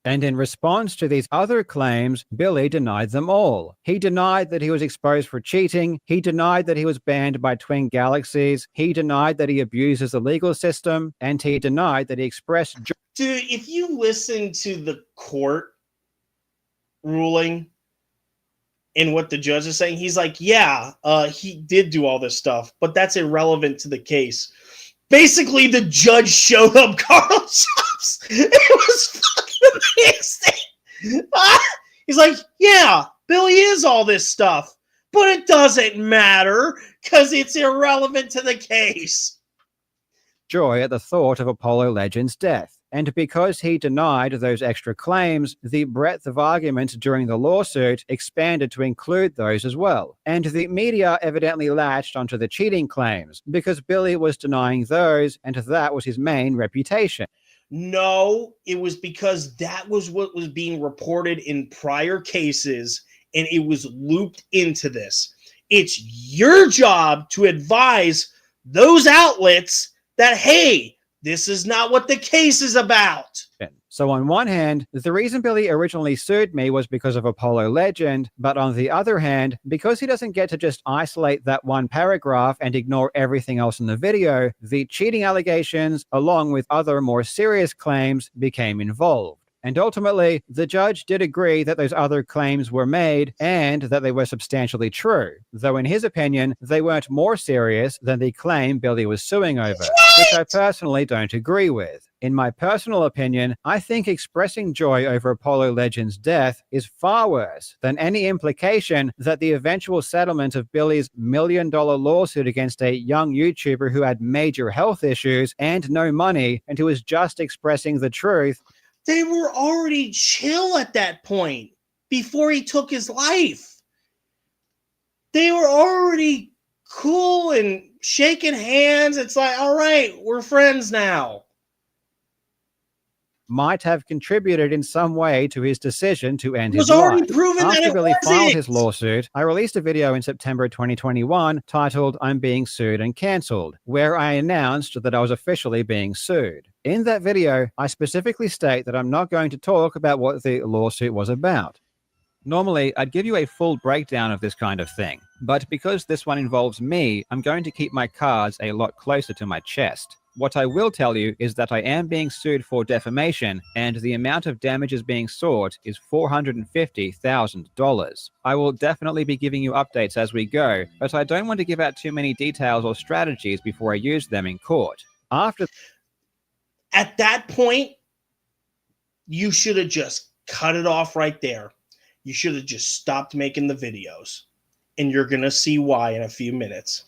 And in response to these other claims, Billy denied them all. He denied that he was exposed for cheating. He denied that he was banned by Twin Galaxies. He denied that he abuses the legal system. And he denied that he expressed... Dude, if you listen to the court ruling and what the judge is saying, he's like, yeah, he did do all this stuff, but that's irrelevant to the case. Basically, the judge showed up Karl Jobst. It was fucking amazing. He's like, yeah, Billy is all this stuff, but it doesn't matter because it's irrelevant to the case. Joy at the thought of Apollo Legends' death. And because he denied those extra claims, the breadth of argument during the lawsuit expanded to include those as well. And the media evidently latched onto the cheating claims because Billy was denying those, and that was his main reputation. No, it was because that was what was being reported in prior cases, and it was looped into this. It's your job to advise those outlets that, hey, this is not what the case is about. So on one hand, the reason Billy originally sued me was because of Apollo Legend, but on the other hand, because he doesn't get to just isolate that one paragraph and ignore everything else in the video, the cheating allegations, along with other more serious claims, became involved. And ultimately, the judge did agree that those other claims were made and that they were substantially true, though in his opinion, they weren't more serious than the claim Billy was suing over, which I personally don't agree with. In my personal opinion, I think expressing joy over Apollo Legends' death is far worse than any implication that the eventual settlement of Billy's $1 million lawsuit against a young YouTuber who had major health issues and no money and who was just expressing the truth. They were already chill at that point before he took his life. They were already cool and shaking hands. It's like, all right, we're friends now. Might have contributed in some way to his decision to end It was his already life. proven that After it Billy filed wasn't. his lawsuit, I released a video in September 2021 titled "I'm Being Sued and Cancelled," where I announced that I was officially being sued. In that video, I specifically state that I'm not going to talk about what the lawsuit was about. Normally, I'd give you a full breakdown of this kind of thing, but because this one involves me, I'm going to keep my cards a lot closer to my chest. What I will tell you is that I am being sued for defamation, and the amount of damages being sought is $450,000. I will definitely be giving you updates as we go, but I don't want to give out too many details or strategies before I use them in court. At that point, you should have just cut it off right there. You should have just stopped making the videos. And you're going to see why in a few minutes.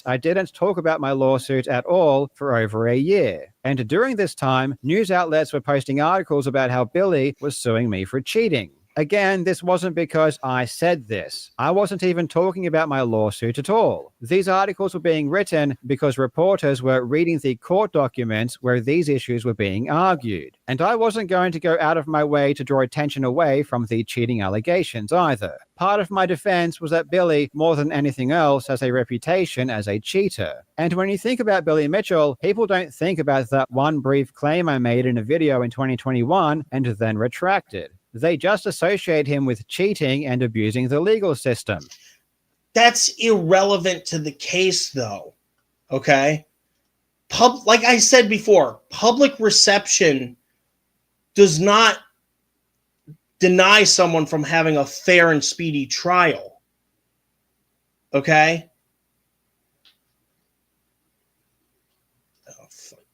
I didn't talk about my lawsuit at all for over a year. And during this time, news outlets were posting articles about how Billy was suing me for cheating. Again, this wasn't because I said this. I wasn't even talking about my lawsuit at all. These articles were being written because reporters were reading the court documents where these issues were being argued. And I wasn't going to go out of my way to draw attention away from the cheating allegations either. Part of my defense was that Billy, more than anything else, has a reputation as a cheater. And when you think about Billy Mitchell, people don't think about that one brief claim I made in a video in 2021 and then retracted. They just associate him with cheating and abusing the legal system. That's irrelevant to the case, though. Okay? Like I said before, public reception does not deny someone from having a fair and speedy trial. Okay?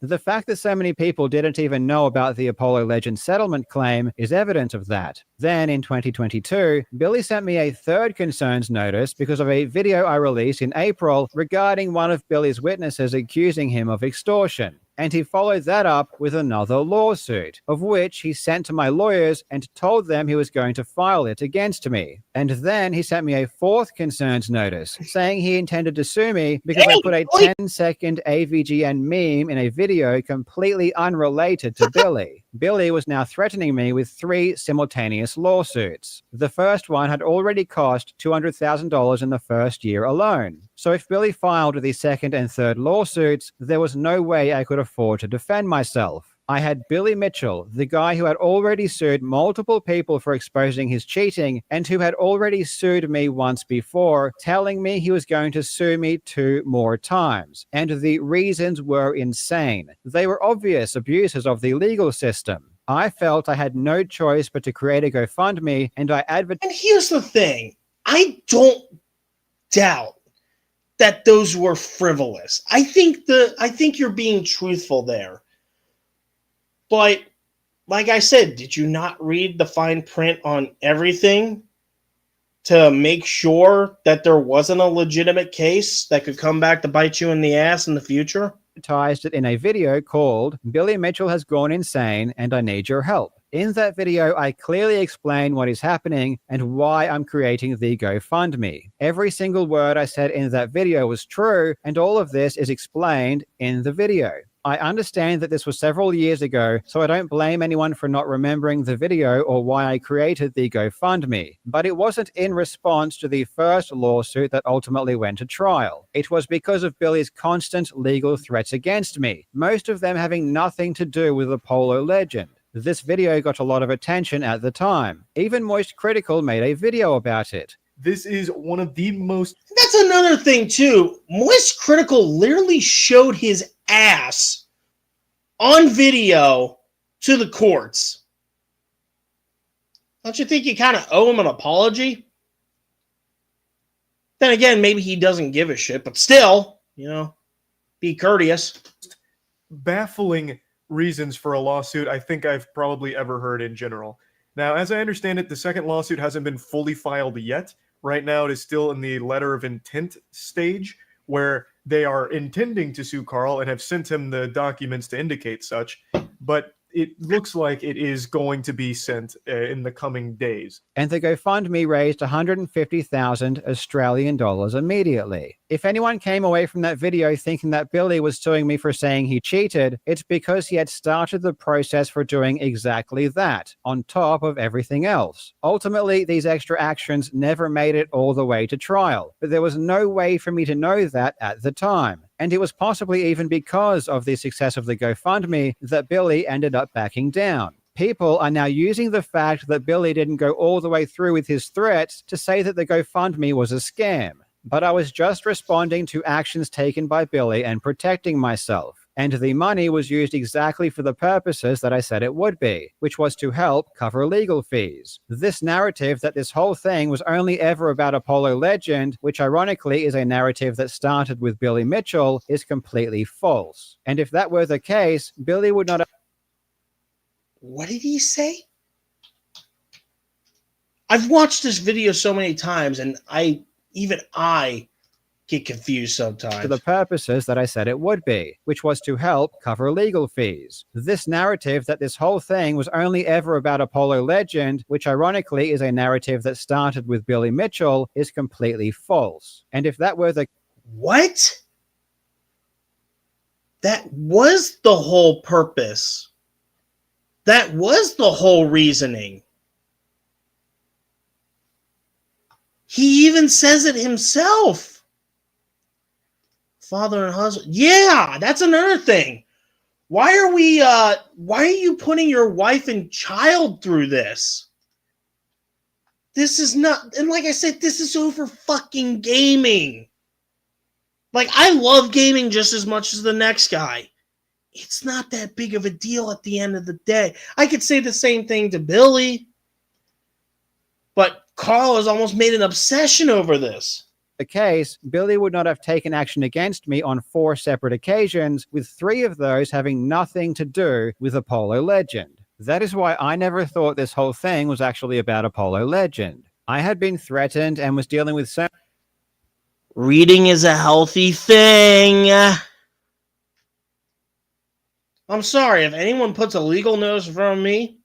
The fact that so many people didn't even know about the Apollo Legends settlement claim is evidence of that. Then, in 2022, Billy sent me a third concerns notice because of a video I released in April regarding one of Billy's witnesses accusing him of extortion. And he followed that up with another lawsuit, of which he sent to my lawyers and told them he was going to file it against me. And then he sent me a fourth concerns notice, saying he intended to sue me because I put a 10-second AVGN meme in a video completely unrelated to Billy. Billy was now threatening me with 3 simultaneous lawsuits. The first one had already cost $200,000 in the first year alone. So if Billy filed the second and third lawsuits, there was no way I could afford to defend myself. I had Billy Mitchell, the guy who had already sued multiple people for exposing his cheating and who had already sued me once before, telling me he was going to sue me 2 more times. And the reasons were insane. They were obvious abuses of the legal system. I felt I had no choice but to create a GoFundMe, and I advertised. And here's the thing. I don't doubt that those were frivolous. I think you're being truthful there. But like I said, did you not read the fine print on everything to make sure that there wasn't a legitimate case that could come back to bite you in the ass in the future? Advertised it in a video called Billy Mitchell Has Gone Insane and I Need Your Help. In that video, I clearly explain what is happening and why I'm creating the GoFundMe. Every single word I said in that video was true, and all of this is explained in the video. I understand that this was several years ago, so I don't blame anyone for not remembering the video or why I created the GoFundMe. But it wasn't in response to the first lawsuit that ultimately went to trial. It was because of Billy's constant legal threats against me, most of them having nothing to do with the Polo legend. This video got a lot of attention at the time. Even Moist Critical made a video about it. This is one of the most... That's another thing, too. Moist Critical literally showed his ass on video to the courts. Don't you think you kind of owe him an apology? Then again, maybe he doesn't give a shit, but still, be courteous. baffling reasons for a lawsuit I think I've probably ever heard in general. Now, as I understand it, the second lawsuit hasn't been fully filed yet. Right now, it is still in the letter of intent stage, where they are intending to sue Karl and have sent him the documents to indicate such, but it looks like it is going to be sent in the coming days. And the GoFundMe raised 150,000 Australian dollars immediately. If anyone came away from that video thinking that Billy was suing me for saying he cheated, it's because he had started the process for doing exactly that, on top of everything else. Ultimately, these extra actions never made it all the way to trial, but there was no way for me to know that at the time. And it was possibly even because of the success of the GoFundMe that Billy ended up backing down. People are now using the fact that Billy didn't go all the way through with his threats to say that the GoFundMe was a scam. But I was just responding to actions taken by Billy and protecting myself. And the money was used exactly for the purposes that I said it would be, which was to help cover legal fees. This narrative that this whole thing was only ever about Apollo Legend, which ironically is a narrative that started with Billy Mitchell, is completely false. And if that were the case, Billy would not have... What did he say? I've watched this video so many times, and I get confused sometimes. For the purposes that I said it would be, which was to help cover legal fees. This narrative that this whole thing was only ever about Apollo Legend, which ironically is a narrative that started with Billy Mitchell, is completely false. And if that were the... What? That was the whole purpose. That was the whole reasoning. He even says it himself. Father and husband. Yeah, that's another thing. Why are you putting your wife and child through this? This is not, and like I said, this is over fucking gaming. Like, I love gaming just as much as the next guy. It's not that big of a deal at the end of the day. I could say the same thing to Billy, but Karl has almost made an obsession over this. The case, Billy would not have taken action against me on 4 separate occasions, with 3 of those having nothing to do with Apollo Legend. That is why I never thought this whole thing was actually about Apollo Legend. I had been threatened and was dealing with so... Reading is a healthy thing. I'm sorry, if anyone puts a legal notice in front of me,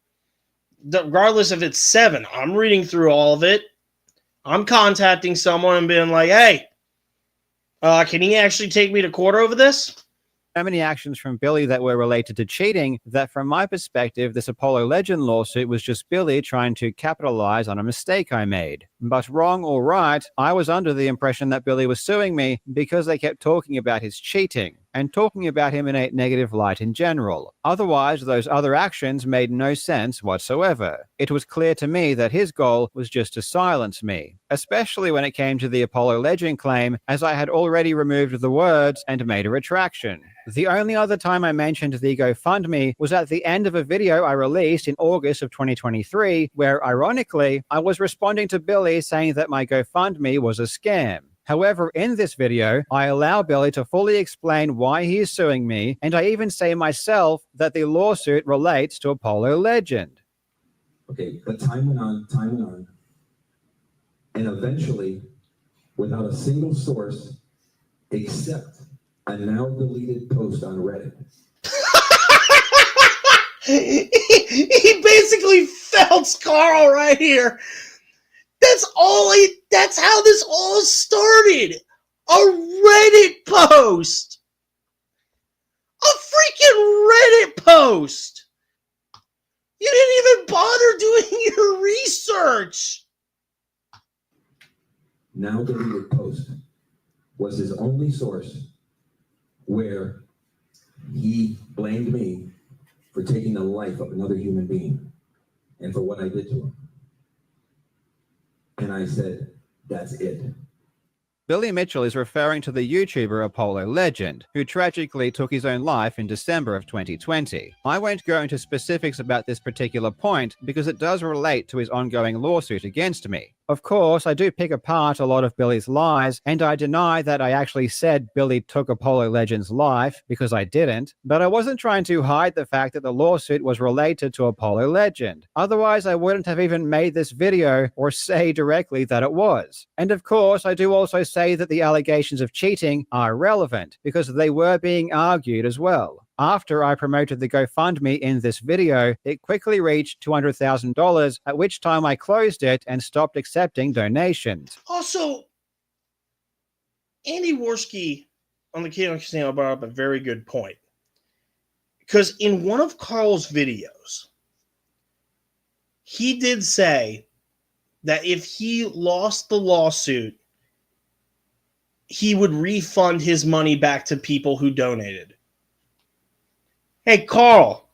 regardless if it's 7, I'm reading through all of it. I'm contacting someone and being like, hey, can he actually take me to court over this? many actions from Billy that were related to cheating that from my perspective, this Apollo Legend lawsuit was just Billy trying to capitalize on a mistake I made. But wrong or right, I was under the impression that Billy was suing me because they kept talking about his cheating and talking about him in a negative light in general. Otherwise, those other actions made no sense whatsoever. It was clear to me that his goal was just to silence me, especially when it came to the Apollo Legend claim, as I had already removed the words and made a retraction. The only other time I mentioned the GoFundMe was at the end of a video I released in August of 2023, where, ironically, I was responding to Billy saying that my GoFundMe was a scam. However, in this video, I allow Billy to fully explain why he is suing me, and I even say myself that the lawsuit relates to Apollo Legend. Okay, but time went on, and eventually, without a single source, except a now deleted post on Reddit. He basically felts Karl right here. That's how this all started. A Reddit post. A freaking Reddit post. You didn't even bother doing your research. Now deleted post was his only source where he blamed me for taking the life of another human being and for what I did to him. And I said, that's it. Billy Mitchell is referring to the YouTuber Apollo Legend, who tragically took his own life in December of 2020. I won't go into specifics about this particular point because it does relate to his ongoing lawsuit against me. Of course, I do pick apart a lot of Billy's lies, and I deny that I actually said Billy took Apollo Legend's life, because I didn't, but I wasn't trying to hide the fact that the lawsuit was related to Apollo Legend. Otherwise, I wouldn't have even made this video or say directly that it was. And of course, I do also say that the allegations of cheating are relevant, because they were being argued as well. After I promoted the GoFundMe in this video, it quickly reached $200,000, at which time I closed it and stopped accepting donations. Also, Andy Worski on the Kingdom Casino brought up a very good point. Because in one of Karl's videos, he did say that if he lost the lawsuit, he would refund his money back to people who donated. Hey, Karl,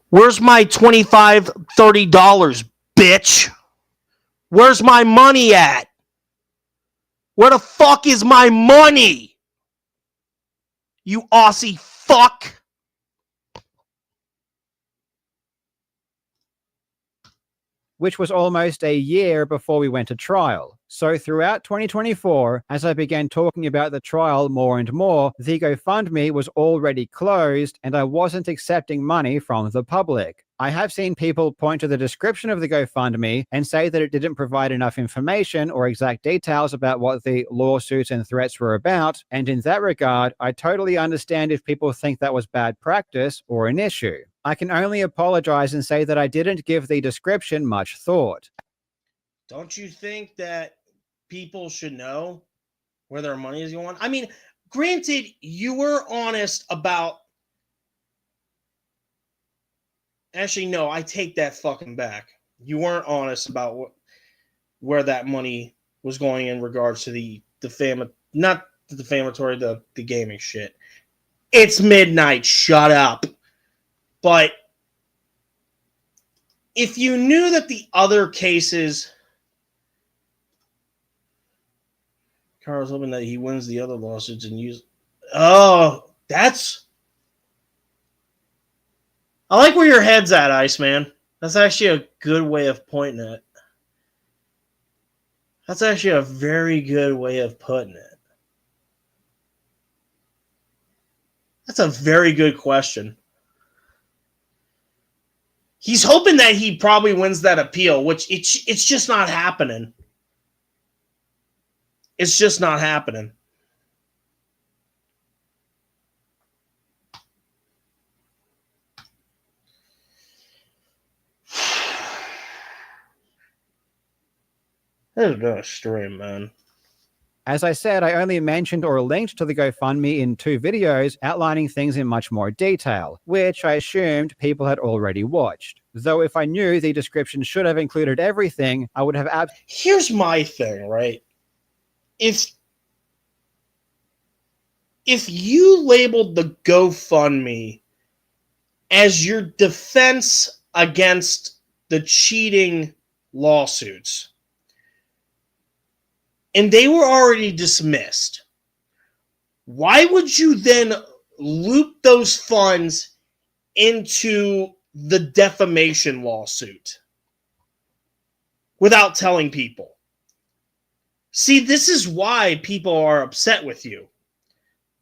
where's my $25, $30, bitch? Where's my money at? Where the fuck is my money? You Aussie fuck. Which was almost a year before we went to trial. So throughout 2024, as I began talking about the trial more and more, the GoFundMe was already closed and I wasn't accepting money from the public. I have seen people point to the description of the GoFundMe and say that it didn't provide enough information or exact details about what the lawsuits and threats were about, and in that regard, I totally understand if people think that was bad practice or an issue. I can only apologize and say that I didn't give the description much thought. Don't you think that people should know where their money is going? I mean, granted, you were honest about... Actually, no, I take that fucking back. You weren't honest about where that money was going in regards to the not the defamatory, the gaming shit. It's midnight, shut up. But if you knew that the other cases... Karl's hoping that he wins the other lawsuits and use... Oh, that's... I like where your head's at, Iceman. That's actually a good way of pointing it. That's actually a very good way of putting it. That's a very good question. He's hoping that he probably wins that appeal, which it's just not happening. It's just not happening. This is a stream, man. As I said, I only mentioned or linked to the GoFundMe in 2 videos outlining things in much more detail, which I assumed people had already watched. Though if I knew the description should have included everything, I would have Here's my thing, right? If you labeled the GoFundMe as your defense against the cheating lawsuits, and they were already dismissed, why would you then loop those funds into the defamation lawsuit without telling people? See, this is why people are upset with you.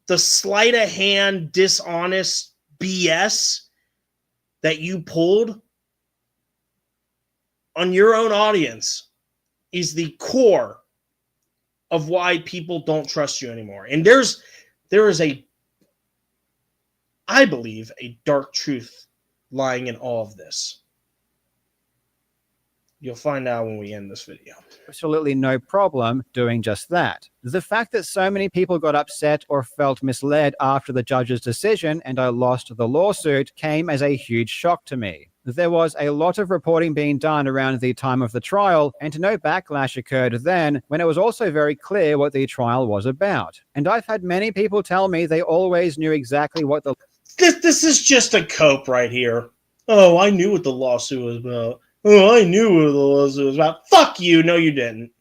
The sleight of hand, dishonest BS that you pulled on your own audience is the core of why people don't trust you anymore. And there is I believe, a dark truth lying in all of this. You'll find out when we end this video. absolutely no problem doing just that. The fact that so many people got upset or felt misled after the judge's decision and I lost the lawsuit came as a huge shock to me. There was a lot of reporting being done around the time of the trial, and no backlash occurred then when it was also very clear what the trial was about. And I've had many people tell me they always knew exactly what the... This is just a cope right here. Oh, I knew what the lawsuit was about. Oh, I knew what the lawsuit was about. Fuck you. No, you didn't.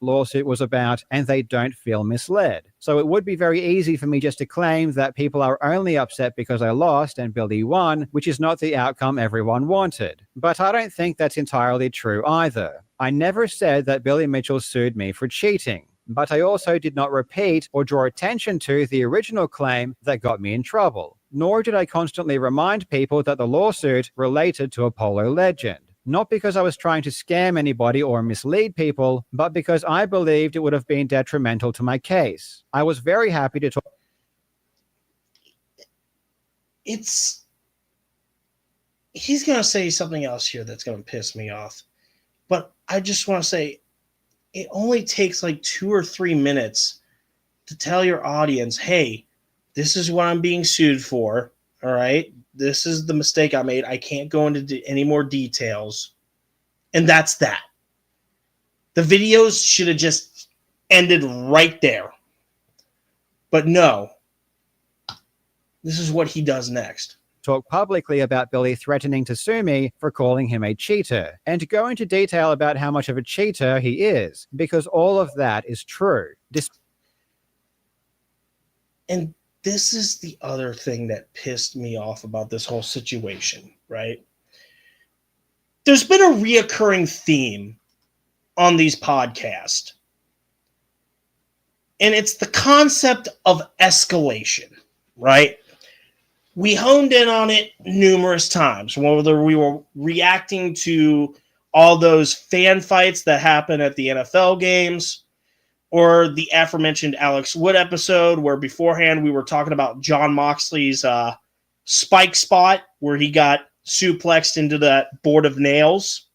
lawsuit was about, and they don't feel misled. So it would be very easy for me just to claim that people are only upset because I lost and Billy won, which is not the outcome everyone wanted. But I don't think that's entirely true either. I never said that Billy Mitchell sued me for cheating, but I also did not repeat or draw attention to the original claim that got me in trouble. Nor did I constantly remind people that the lawsuit related to a polo legend. Not because I was trying to scam anybody or mislead people, but because I believed it would have been detrimental to my case. I was very happy to talk. He's going to say something else here that's going to piss me off. But I just want to say, it only takes like 2 or 3 minutes to tell your audience, hey, this is what I'm being sued for. All right. This is the mistake I made. I can't go into any more details. And that's that. The videos should have just ended right there. But no. This is what he does next. Talk publicly about Billy threatening to sue me for calling him a cheater, and go into detail about how much of a cheater he is, because all of that is true. And this is the other thing that pissed me off about this whole situation, right? There's been a reoccurring theme on these podcasts, and it's the concept of escalation, right? We honed in on it numerous times, whether we were reacting to all those fan fights that happen at the NFL games, or the aforementioned Alex Wood episode, where beforehand we were talking about John Moxley's spike spot, where he got suplexed into that board of nails.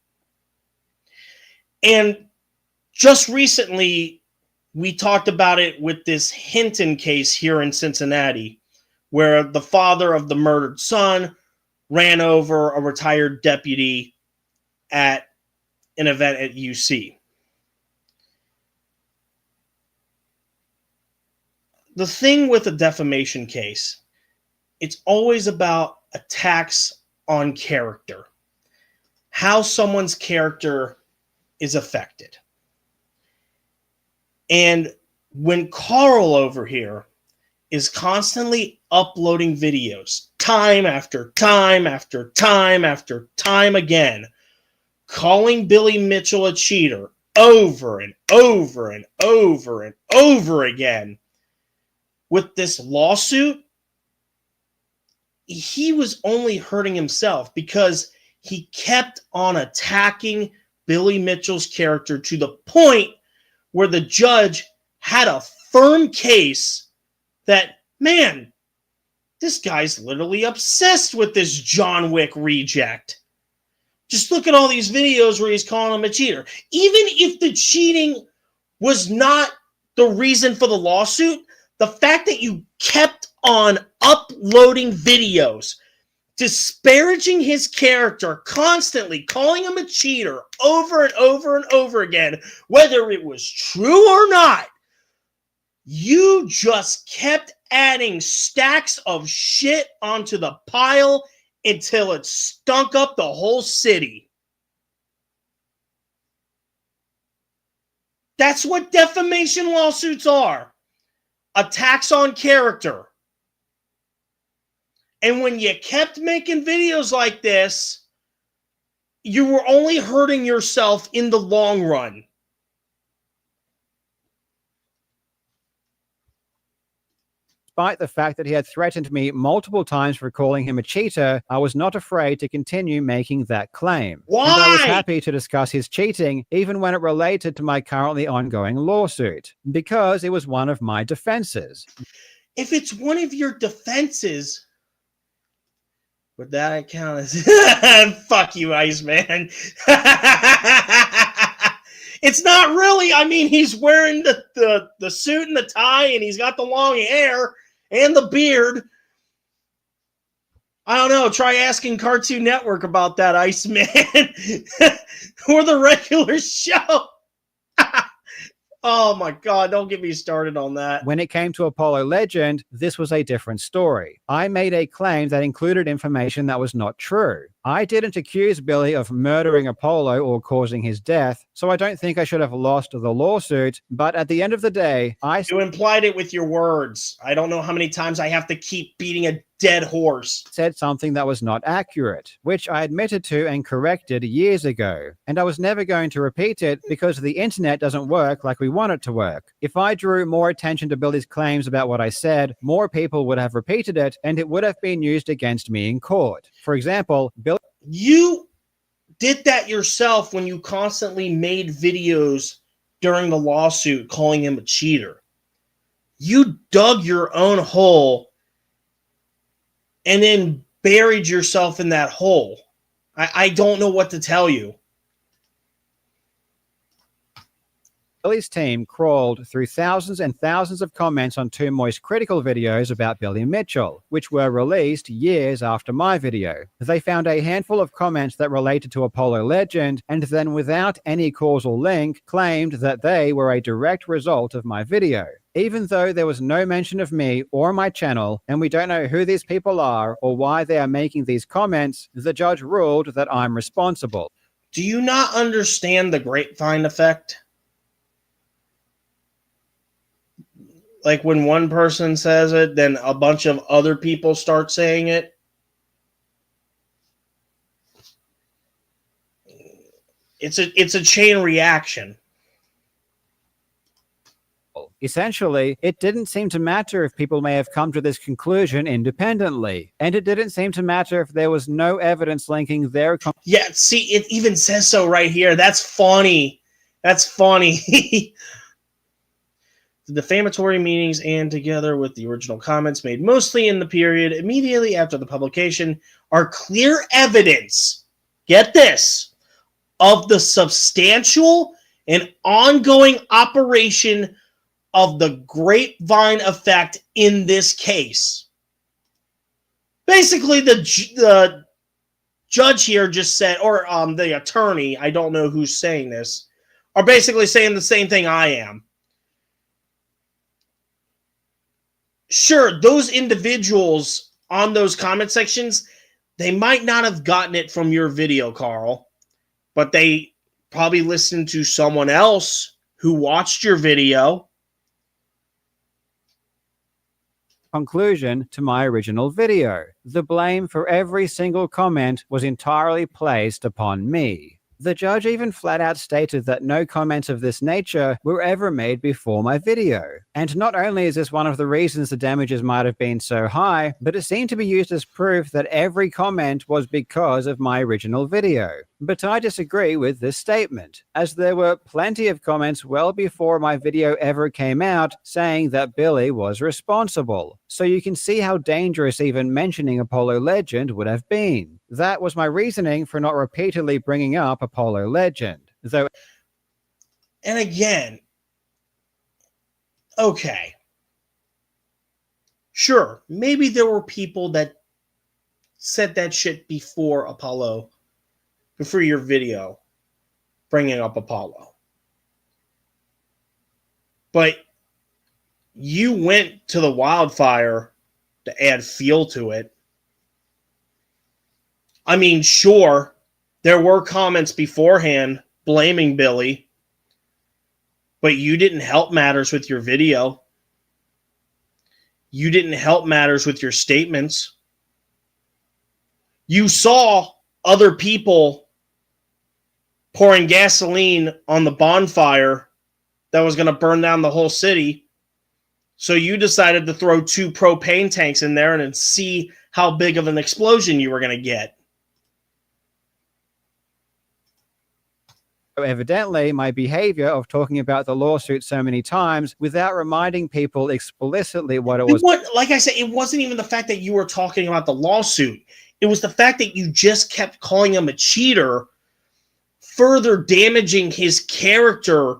And just recently, we talked about it with this Hinton case here in Cincinnati, where the father of the murdered son ran over a retired deputy at an event at UC. The thing with a defamation case, it's always about attacks on character, how someone's character is affected. And when Karl over here is constantly uploading videos, time after time after time after time again, calling Billy Mitchell a cheater over and over and over and over again, with this lawsuit, he was only hurting himself because he kept on attacking Billy Mitchell's character to the point where the judge had a firm case that, man, this guy's literally obsessed with this John Wick reject. Just look at all these videos where he's calling him a cheater. Even if the cheating was not the reason for the lawsuit. The fact that you kept on uploading videos disparaging his character, constantly calling him a cheater over and over and over again, whether it was true or not, you just kept adding stacks of shit onto the pile until it stunk up the whole city. That's what defamation lawsuits are. Attacks on character. And when you kept making videos like this, you were only hurting yourself in the long run. Despite the fact that he had threatened me multiple times for calling him a cheater, I was not afraid to continue making that claim. Why? And I was happy to discuss his cheating, even when it related to my currently ongoing lawsuit, because it was one of my defenses. If it's one of your defenses, would that count as... Fuck you, Iceman. It's not really. I mean, he's wearing the suit and the tie, and he's got the long hair and the beard. I don't know. Try asking Cartoon Network about that, Iceman. Or the regular show. Oh my God, don't get me started on that. When it came to Apollo Legend, this was a different story. I made a claim that included information that was not true. I didn't accuse Billy of murdering Apollo or causing his death, so I don't think I should have lost the lawsuit, but at the end of the day, You implied it with your words. I don't know how many times I have to keep beating a dead horse. said something that was not accurate, which I admitted to and corrected years ago. And I was never going to repeat it because the internet doesn't work like we want it to work. If I drew more attention to Billy's claims about what I said, more people would have repeated it, and it would have been used against me in court. For example, Billy... You did that yourself when you constantly made videos during the lawsuit calling him a cheater. You dug your own hole and then buried yourself in that hole. I don't know what to tell you. Billy's team crawled through thousands and thousands of comments on Too Moist critical videos about Billy Mitchell, which were released years after my video. They found a handful of comments that related to Apollo Legend, and then without any causal link, claimed that they were a direct result of my video. Even though there was no mention of me or my channel, and we don't know who these people are or why they are making these comments, the judge ruled that I'm responsible. Do you not understand the grapevine effect? Like when one person says it, then a bunch of other people start saying it. It's a chain reaction. Essentially, it didn't seem to matter if people may have come to this conclusion independently, and it didn't seem to matter if there was no evidence linking their... Yeah, see, it even says so right here. That's funny. That's funny. The defamatory meanings, and together with the original comments made mostly in the period immediately after the publication, are clear evidence, get this, of the substantial and ongoing operation of the grapevine effect in this case. Basically, the judge here just said, or the attorney, I don't know who's saying this, are basically saying the same thing I am. Sure, those individuals on those comment sections, they might not have gotten it from your video, Karl, but they probably listened to someone else who watched your video. Conclusion to my original video. The blame for every single comment was entirely placed upon me. The judge even flat out stated that no comments of this nature were ever made before my video. And not only is this one of the reasons the damages might have been so high, but it seemed to be used as proof that every comment was because of my original video. But I disagree with this statement, as there were plenty of comments well before my video ever came out saying that Billy was responsible. So you can see how dangerous even mentioning Apollo Legend would have been. That was my reasoning for not repeatedly bringing up Apollo Legend. Though, and again, Okay. Sure, maybe there were people that said that shit before Apollo, before your video bringing up Apollo. But you went to the wildfire to add fuel to it. I mean, sure, there were comments beforehand blaming Billy, but you didn't help matters with your video. You didn't help matters with your statements. You saw other people pouring gasoline on the bonfire that was going to burn down the whole city. So you decided to throw 2 propane tanks in there and see how big of an explosion you were going to get. Evidently, my behavior of talking about the lawsuit so many times without reminding people explicitly what it was. Like I said, it wasn't even the fact that you were talking about the lawsuit. It was the fact that you just kept calling him a cheater, further damaging his character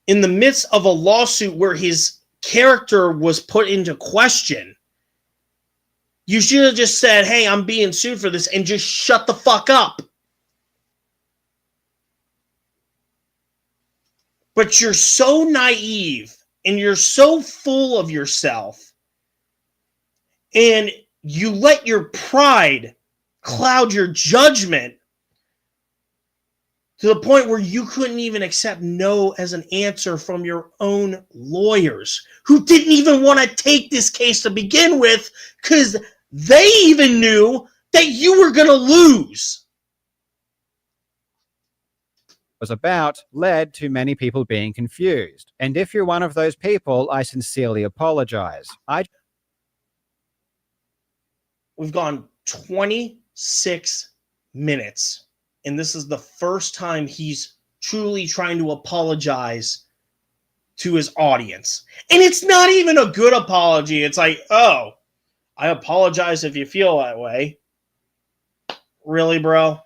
in the midst of a lawsuit where his character was put into question. You should have just said, hey, I'm being sued for this, and just shut the fuck up. But you're so naive and you're so full of yourself, and you let your pride cloud your judgment to the point where you couldn't even accept no as an answer from your own lawyers, who didn't even want to take this case to begin with because they even knew that you were going to lose. Was about led to many people being confused. And if you're one of those people, I sincerely apologize. We've gone 26 minutes, and this is the first time he's truly trying to apologize to his audience. And it's not even a good apology. It's like, oh, I apologize if you feel that way. Really, bro?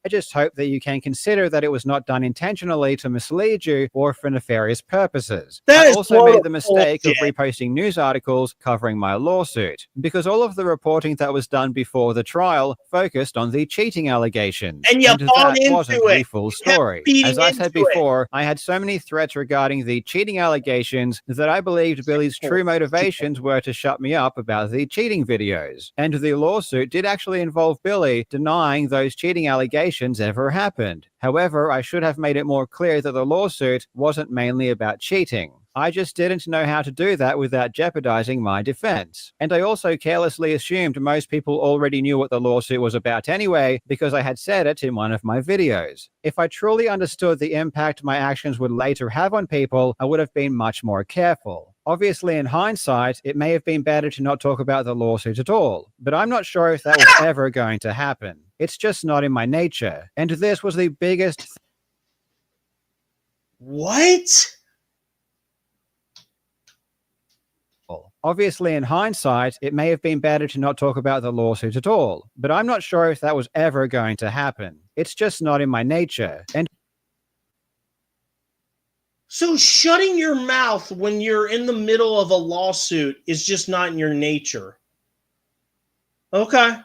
I just hope that you can consider that it was not done intentionally to mislead you or for nefarious purposes. I also made the mistake of reposting news articles covering my lawsuit, because all of the reporting that was done before the trial focused on the cheating allegations. And you bought into wasn't it. the full story. As I said before, I had so many threats regarding the cheating allegations that I believed Billy's true motivations were to shut me up about the cheating videos. And the lawsuit did actually involve Billy denying those cheating allegations ever happened. However, I should have made it more clear that the lawsuit wasn't mainly about cheating. I just didn't know how to do that without jeopardizing my defense. And I also carelessly assumed most people already knew what the lawsuit was about anyway, because I had said it in one of my videos. If I truly understood the impact my actions would later have on people, I would have been much more careful. Obviously, in hindsight, it may have been better to not talk about the lawsuit at all, but I'm not sure if that was ever going to happen. It's just not in my nature. And this was the biggest... What? Obviously, in hindsight, it may have been better to not talk about the lawsuit at all, but I'm not sure if that was ever going to happen. It's just not in my nature. And so shutting your mouth when you're in the middle of a lawsuit is just not in your nature. Okay.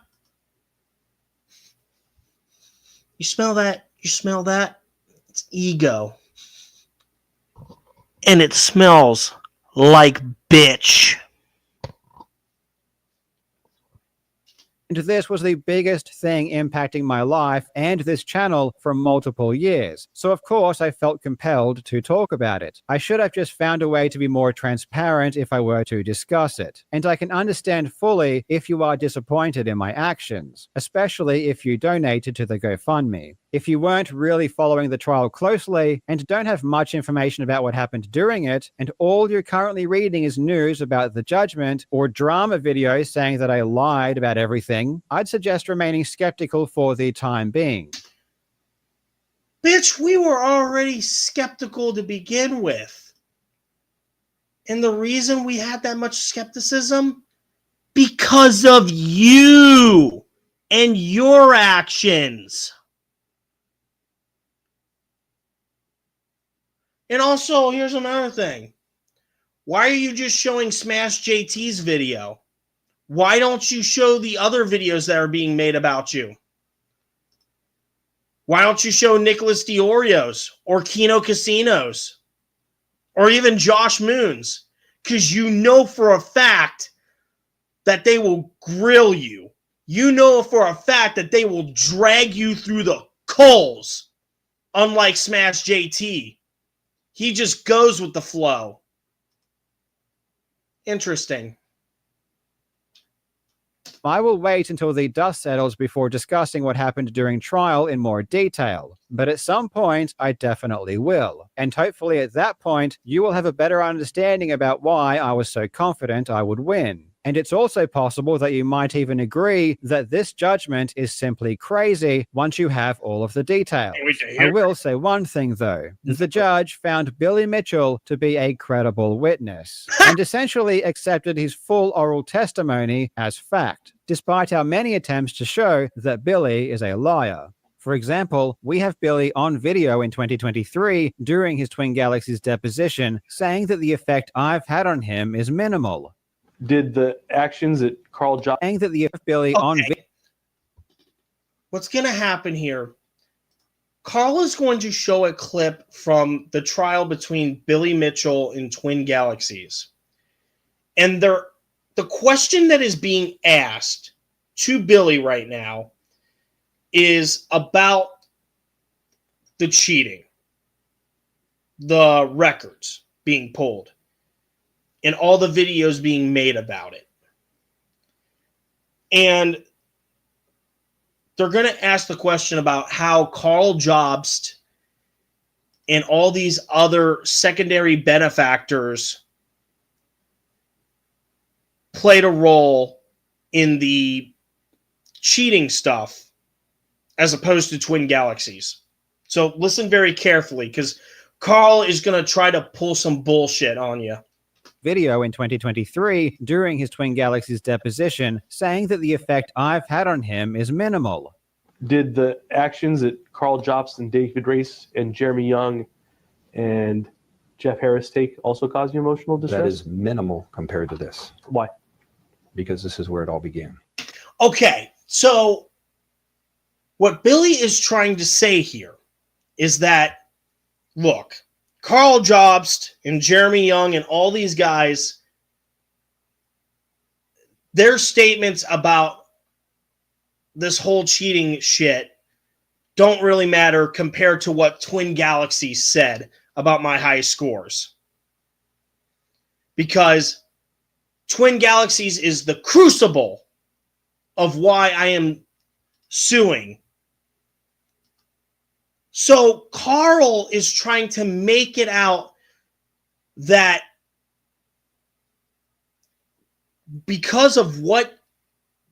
You smell that? You smell that? It's ego. And it smells like bitch. this was the biggest thing impacting my life and this channel for multiple years. So of course I felt compelled to talk about it. I should have just found a way to be more transparent if I were to discuss it. And I can understand fully if you are disappointed in my actions, especially if you donated to the GoFundMe. If you weren't really following the trial closely and don't have much information about what happened during it, and all you're currently reading is news about the judgment or drama videos saying that I lied about everything, I'd suggest remaining skeptical for the time being. Bitch, we were already skeptical to begin with. And the reason we had that much skepticism? Because of you and your actions. And also, here's another thing. Why are you just showing Smash JT's video? Why don't you show the other videos that are being made about you? Why don't you show Nicholas Diorio's or Kino Casino's or even Josh Moon's? Because you know for a fact that they will grill you. You know for a fact that they will drag you through the coals. Unlike Smash JT. He just goes with the flow. Interesting. I will wait until the dust settles before discussing what happened during trial in more detail. But at some point, I definitely will. And hopefully at that point, you will have a better understanding about why I was so confident I would win. And it's also possible that you might even agree that this judgment is simply crazy once you have all of the details. I will say one thing though. The judge found Billy Mitchell to be a credible witness and essentially accepted his full oral testimony as fact, despite our many attempts to show that Billy is a liar. For example, we have Billy on video in 2023 during his Twin Galaxies deposition saying that the effect I've had on him is minimal. Did the actions that Karl Jobst Saying that the Billy on video. What's going to happen here? Karl is going to show a clip from the trial between Billy Mitchell and Twin Galaxies. And the question that is being asked to Billy right now is about the cheating, the records being pulled, and all the videos being made about it. And they're going to ask the question about how Karl Jobst and all these other secondary benefactors played a role in the cheating stuff as opposed to Twin Galaxies. So listen very carefully, because Karl is going to try to pull some bullshit on you. Video in 2023 during his Twin Galaxies deposition saying that the effect I've had on him is minimal. Did the actions that Karl Jobst and David Race and Jeremy Young and Jeff Harris take also cause you emotional distress? That is minimal compared to this. Why? Because this is where it all began. Okay, so what Billy is trying to say here is that, look, Karl Jobst and Jeremy Young and all these guys, their statements about this whole cheating shit don't really matter compared to what Twin Galaxies said about my high scores. Because Twin Galaxies is the crucible of why I am suing. So Karl is trying to make it out that because of what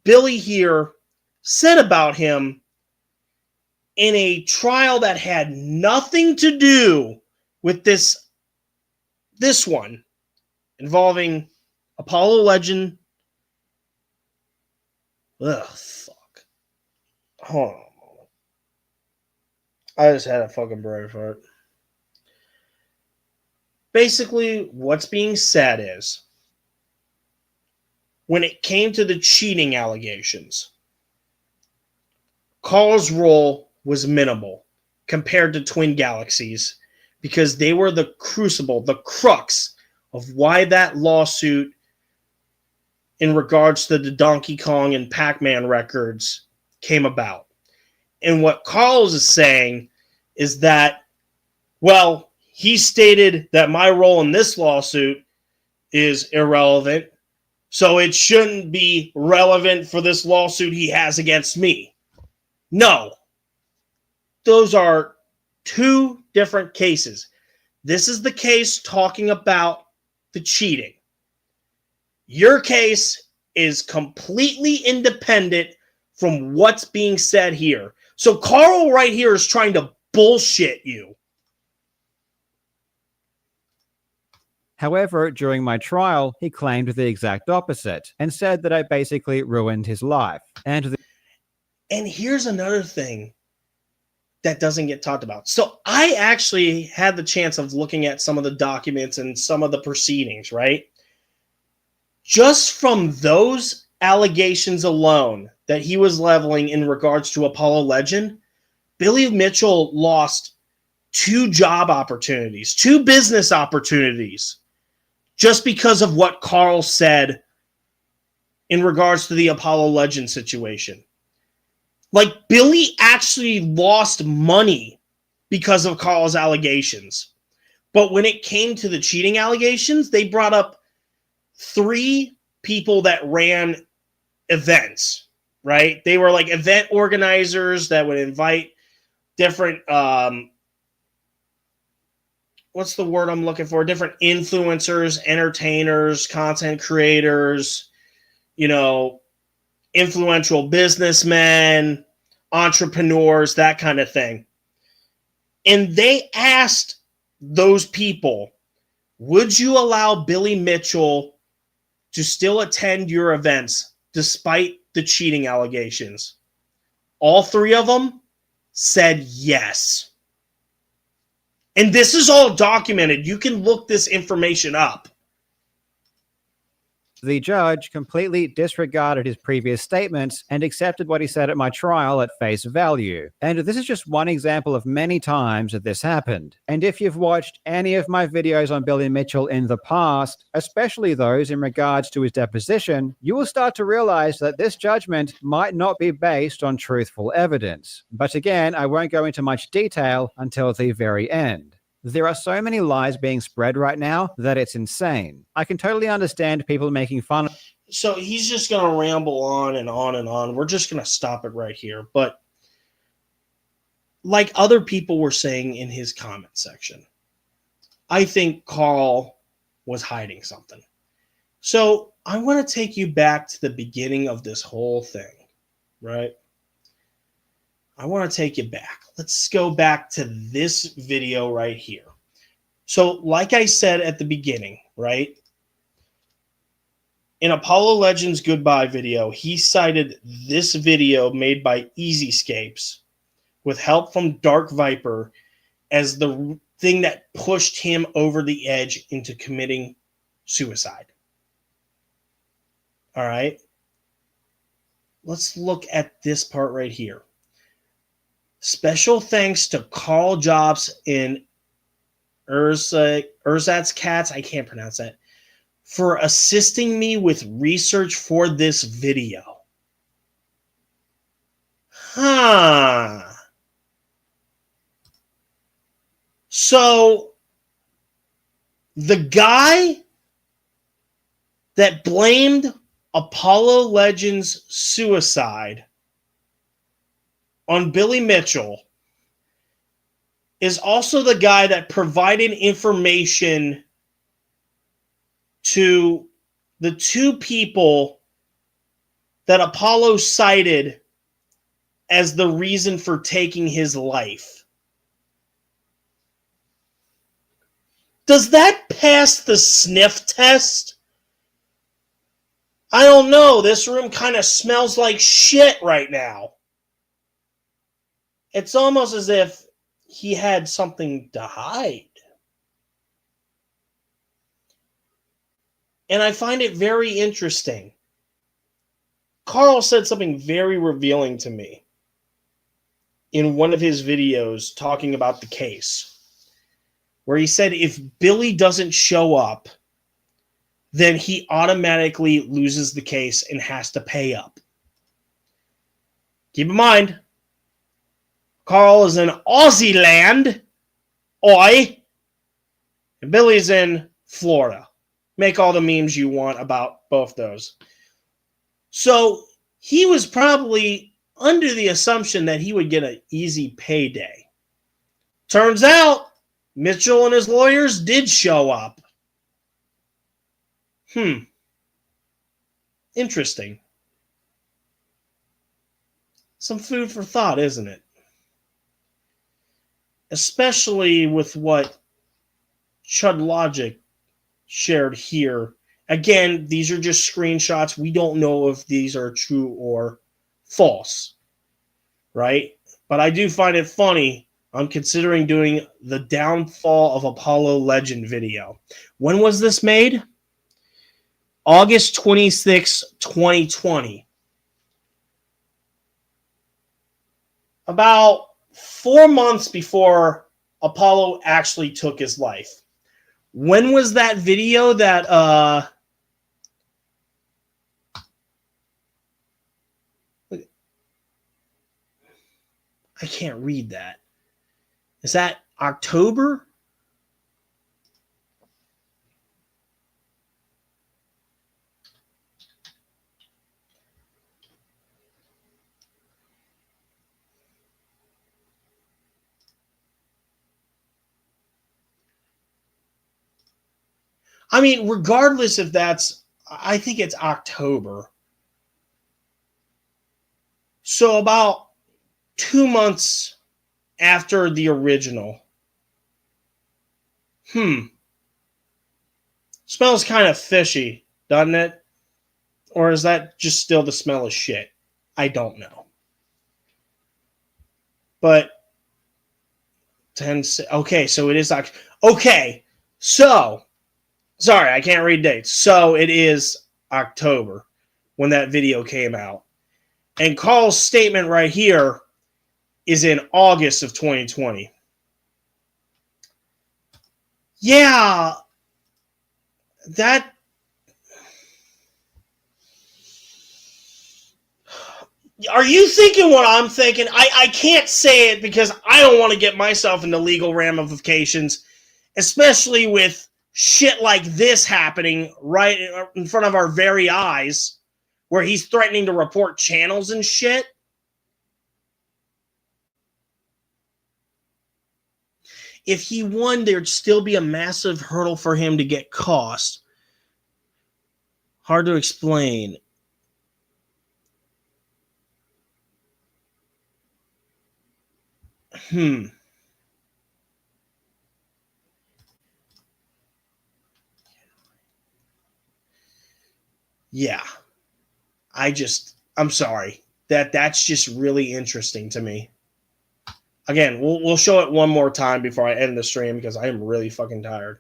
Billy here said about him in a trial that had nothing to do with this one involving Apollo Legend. Ugh, fuck. Hold on. I just had a fucking brain fart. Basically, what's being said is, when it came to the cheating allegations, Karl's role was minimal compared to Twin Galaxies because they were the crucible, the crux of why that lawsuit in regards to the Donkey Kong and Pac-Man records came about. And what Karl is saying is that, well, he stated that my role in this lawsuit is irrelevant, so it shouldn't be relevant for this lawsuit he has against me. No. Those are two different cases. This is the case talking about the cheating. Your case is completely independent from what's being said here. So Karl right here is trying to bullshit you. However, during my trial, he claimed the exact opposite and said that I basically ruined his life. And here's another thing. that doesn't get talked about. So I actually had the chance of looking at some of the documents and some of the proceedings, right? Just from those allegations alone that he was leveling in regards to Apollo Legend, Billy Mitchell lost 2 job opportunities, 2 business opportunities, just because of what Karl said in regards to the Apollo Legend situation. Like, Billy actually lost money because of Karl's allegations. But when it came to the cheating allegations, they brought up 3 people that ran events, right? They were like event organizers that would invite different, what's the word I'm looking for? Different influencers, entertainers, content creators, influential businessmen, entrepreneurs, that kind of thing. And they asked those people, would you allow Billy Mitchell to still attend your events despite the cheating allegations? All 3 of them said yes. And this is all documented. You can look this information up. The judge completely disregarded his previous statements and accepted what he said at my trial at face value. And this is just one example of many times that this happened. And if you've watched any of my videos on Billy Mitchell in the past, especially those in regards to his deposition, you will start to realize that this judgment might not be based on truthful evidence. But again, I won't go into much detail until the very end. There are so many lies being spread right now that it's insane. I can totally understand people making fun. So he's just going to ramble on and on and on. We're just going to stop it right here. But like other people were saying in his comment section, I think Karl was hiding something. So I want to take you back to the beginning of this whole thing, right? I want to take you back. Let's go back to this video right here. So like I said at the beginning, right? In Apollo Legends Goodbye video, he cited this video made by Easyscapes with help from Dark Viper as the thing that pushed him over the edge into committing suicide. All right. Let's look at this part right here. Special thanks to Karl Jobst and Erzatz Cats, I can't pronounce that, for assisting me with research for this video. So, the guy that blamed Apollo Legends' suicide on Billy Mitchell is also the guy that provided information to the 2 people that Apollo cited as the reason for taking his life. Does that pass the sniff test? I don't know. This room kind of smells like shit right now. It's almost as if he had something to hide. And I find it very interesting. Karl said something very revealing to me in one of his videos talking about the case, where he said if Billy doesn't show up, then he automatically loses the case and has to pay up. Keep in mind, Karl is in Aussie land, oi, and Billy's in Florida. Make all the memes you want about both those. So he was probably under the assumption that he would get an easy payday. Turns out, Mitchell and his lawyers did show up. Interesting. Some food for thought, isn't it? Especially with what Chud Logic shared here. Again, these are just screenshots. We don't know if these are true or false, right? but I do find it funny. I'm considering doing the Downfall of Apollo Legend video. When was this made? August 26, 2020. About 4 months before Apollo actually took his life. When was that video that I can't read that. Is that October? I mean, regardless if that's, I think it's October. So about 2 months after the original. Smells kind of fishy, doesn't it? Or is that just still the smell of shit? I don't know. But okay, so it is okay. So sorry, I can't read dates. So it is October when that video came out. And Karl's statement right here is in August of 2020. Yeah, that... Are you thinking what I'm thinking? I can't say it because I don't want to get myself into legal ramifications, especially with shit like this happening right in front of our very eyes, where he's threatening to report channels and shit. If he won, there'd still be a massive hurdle for him to get caught. Hard to explain. Yeah. I'm sorry. That's just really interesting to me. Again, we'll show it one more time before I end the stream because I am really fucking tired.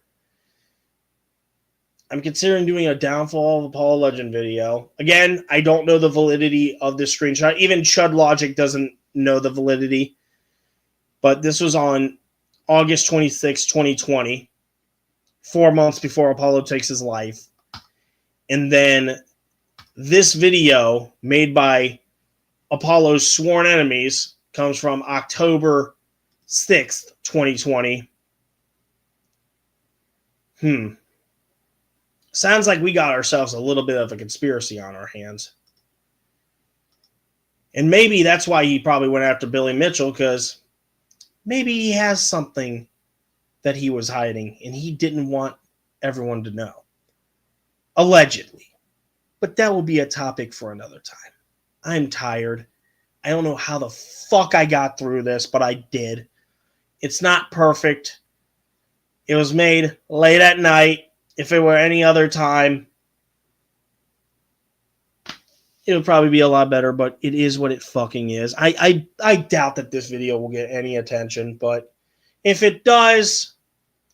I'm considering doing a Downfall of Apollo Legend video. Again, I don't know the validity of this screenshot. Even Chud Logic doesn't know the validity. But this was on August 26, 2020. 4 months before Apollo takes his life. And then this video made by Apollo's sworn enemies comes from October 6th, 2020. Sounds like we got ourselves a little bit of a conspiracy on our hands. And maybe that's why he probably went after Billy Mitchell, because maybe he has something that he was hiding and he didn't want everyone to know. Allegedly. But that will be a topic for another time. I'm tired. I don't know how the fuck I got through this, but I did. It's not perfect. It was made late at night. If it were any other time, it would probably be a lot better, but it is what it fucking is. I doubt that this video will get any attention, but if it does,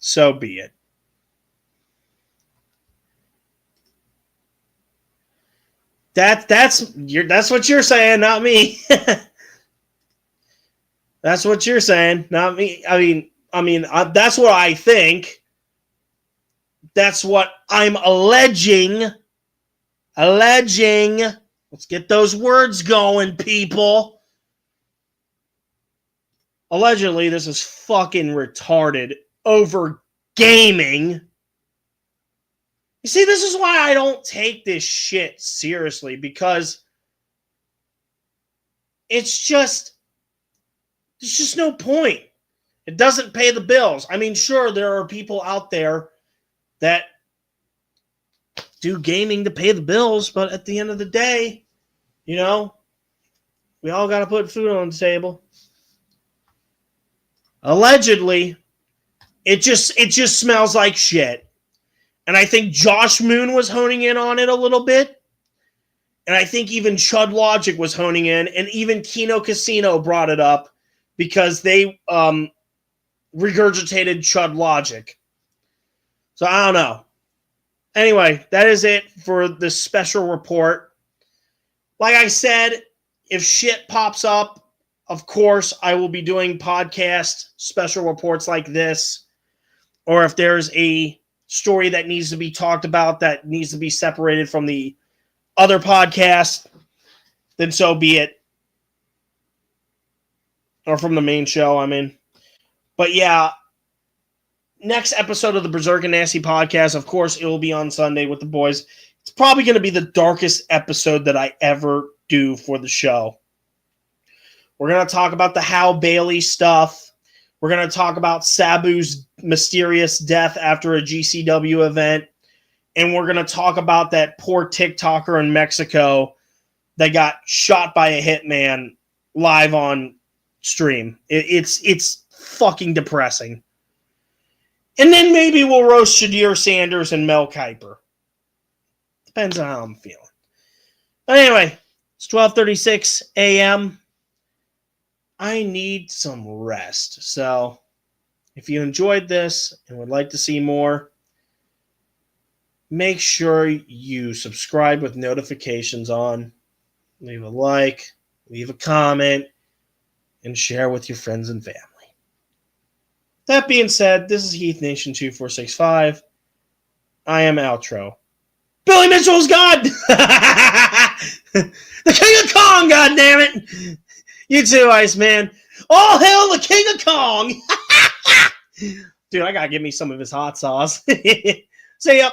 so be it. That's what you're saying, not me. That's what you're saying, not me. I mean, that's what I think. That's what I'm alleging. Alleging. Let's get those words going, people. Allegedly, this is fucking retarded over gaming. You see, this is why I don't take this shit seriously, because it's just, there's just no point. It doesn't pay the bills. I mean, sure, there are people out there that do gaming to pay the bills, but at the end of the day, you know, we all got to put food on the table. Allegedly, it just smells like shit. And I think Josh Moon was honing in on it a little bit. And I think even Chud Logic was honing in. And even Kino Casino brought it up. because they regurgitated Chud logic. So I don't know. Anyway, that is it for the special report. Like I said, if shit pops up, of course, I will be doing podcast special reports like this. Or if there's a story that needs to be talked about that needs to be separated from the other podcast, then so be it. Or from the main show, I mean. But yeah, next episode of the Berserk and Nasty podcast, of course, it will be on Sunday with the boys. It's probably going to be the darkest episode that I ever do for the show. We're going to talk about the Hal Bailey stuff. We're going to talk about Sabu's mysterious death after a GCW event. And we're going to talk about that poor TikToker in Mexico that got shot by a hitman live on stream. It's fucking depressing. And then maybe we'll roast Shadir Sanders and Mel Kiper. Depends on how I'm feeling. But anyway, it's 12:36 a.m. I need some rest. So if you enjoyed this and would like to see more, make sure you subscribe with notifications on. Leave a like, leave a comment, and share with your friends and family. That being said, this is Heath Nation 2465. I am outro. Billy Mitchell's God! The King of Kong, goddammit! You too, Iceman. All hail the King of Kong! Dude, I gotta give me some of his hot sauce. See ya.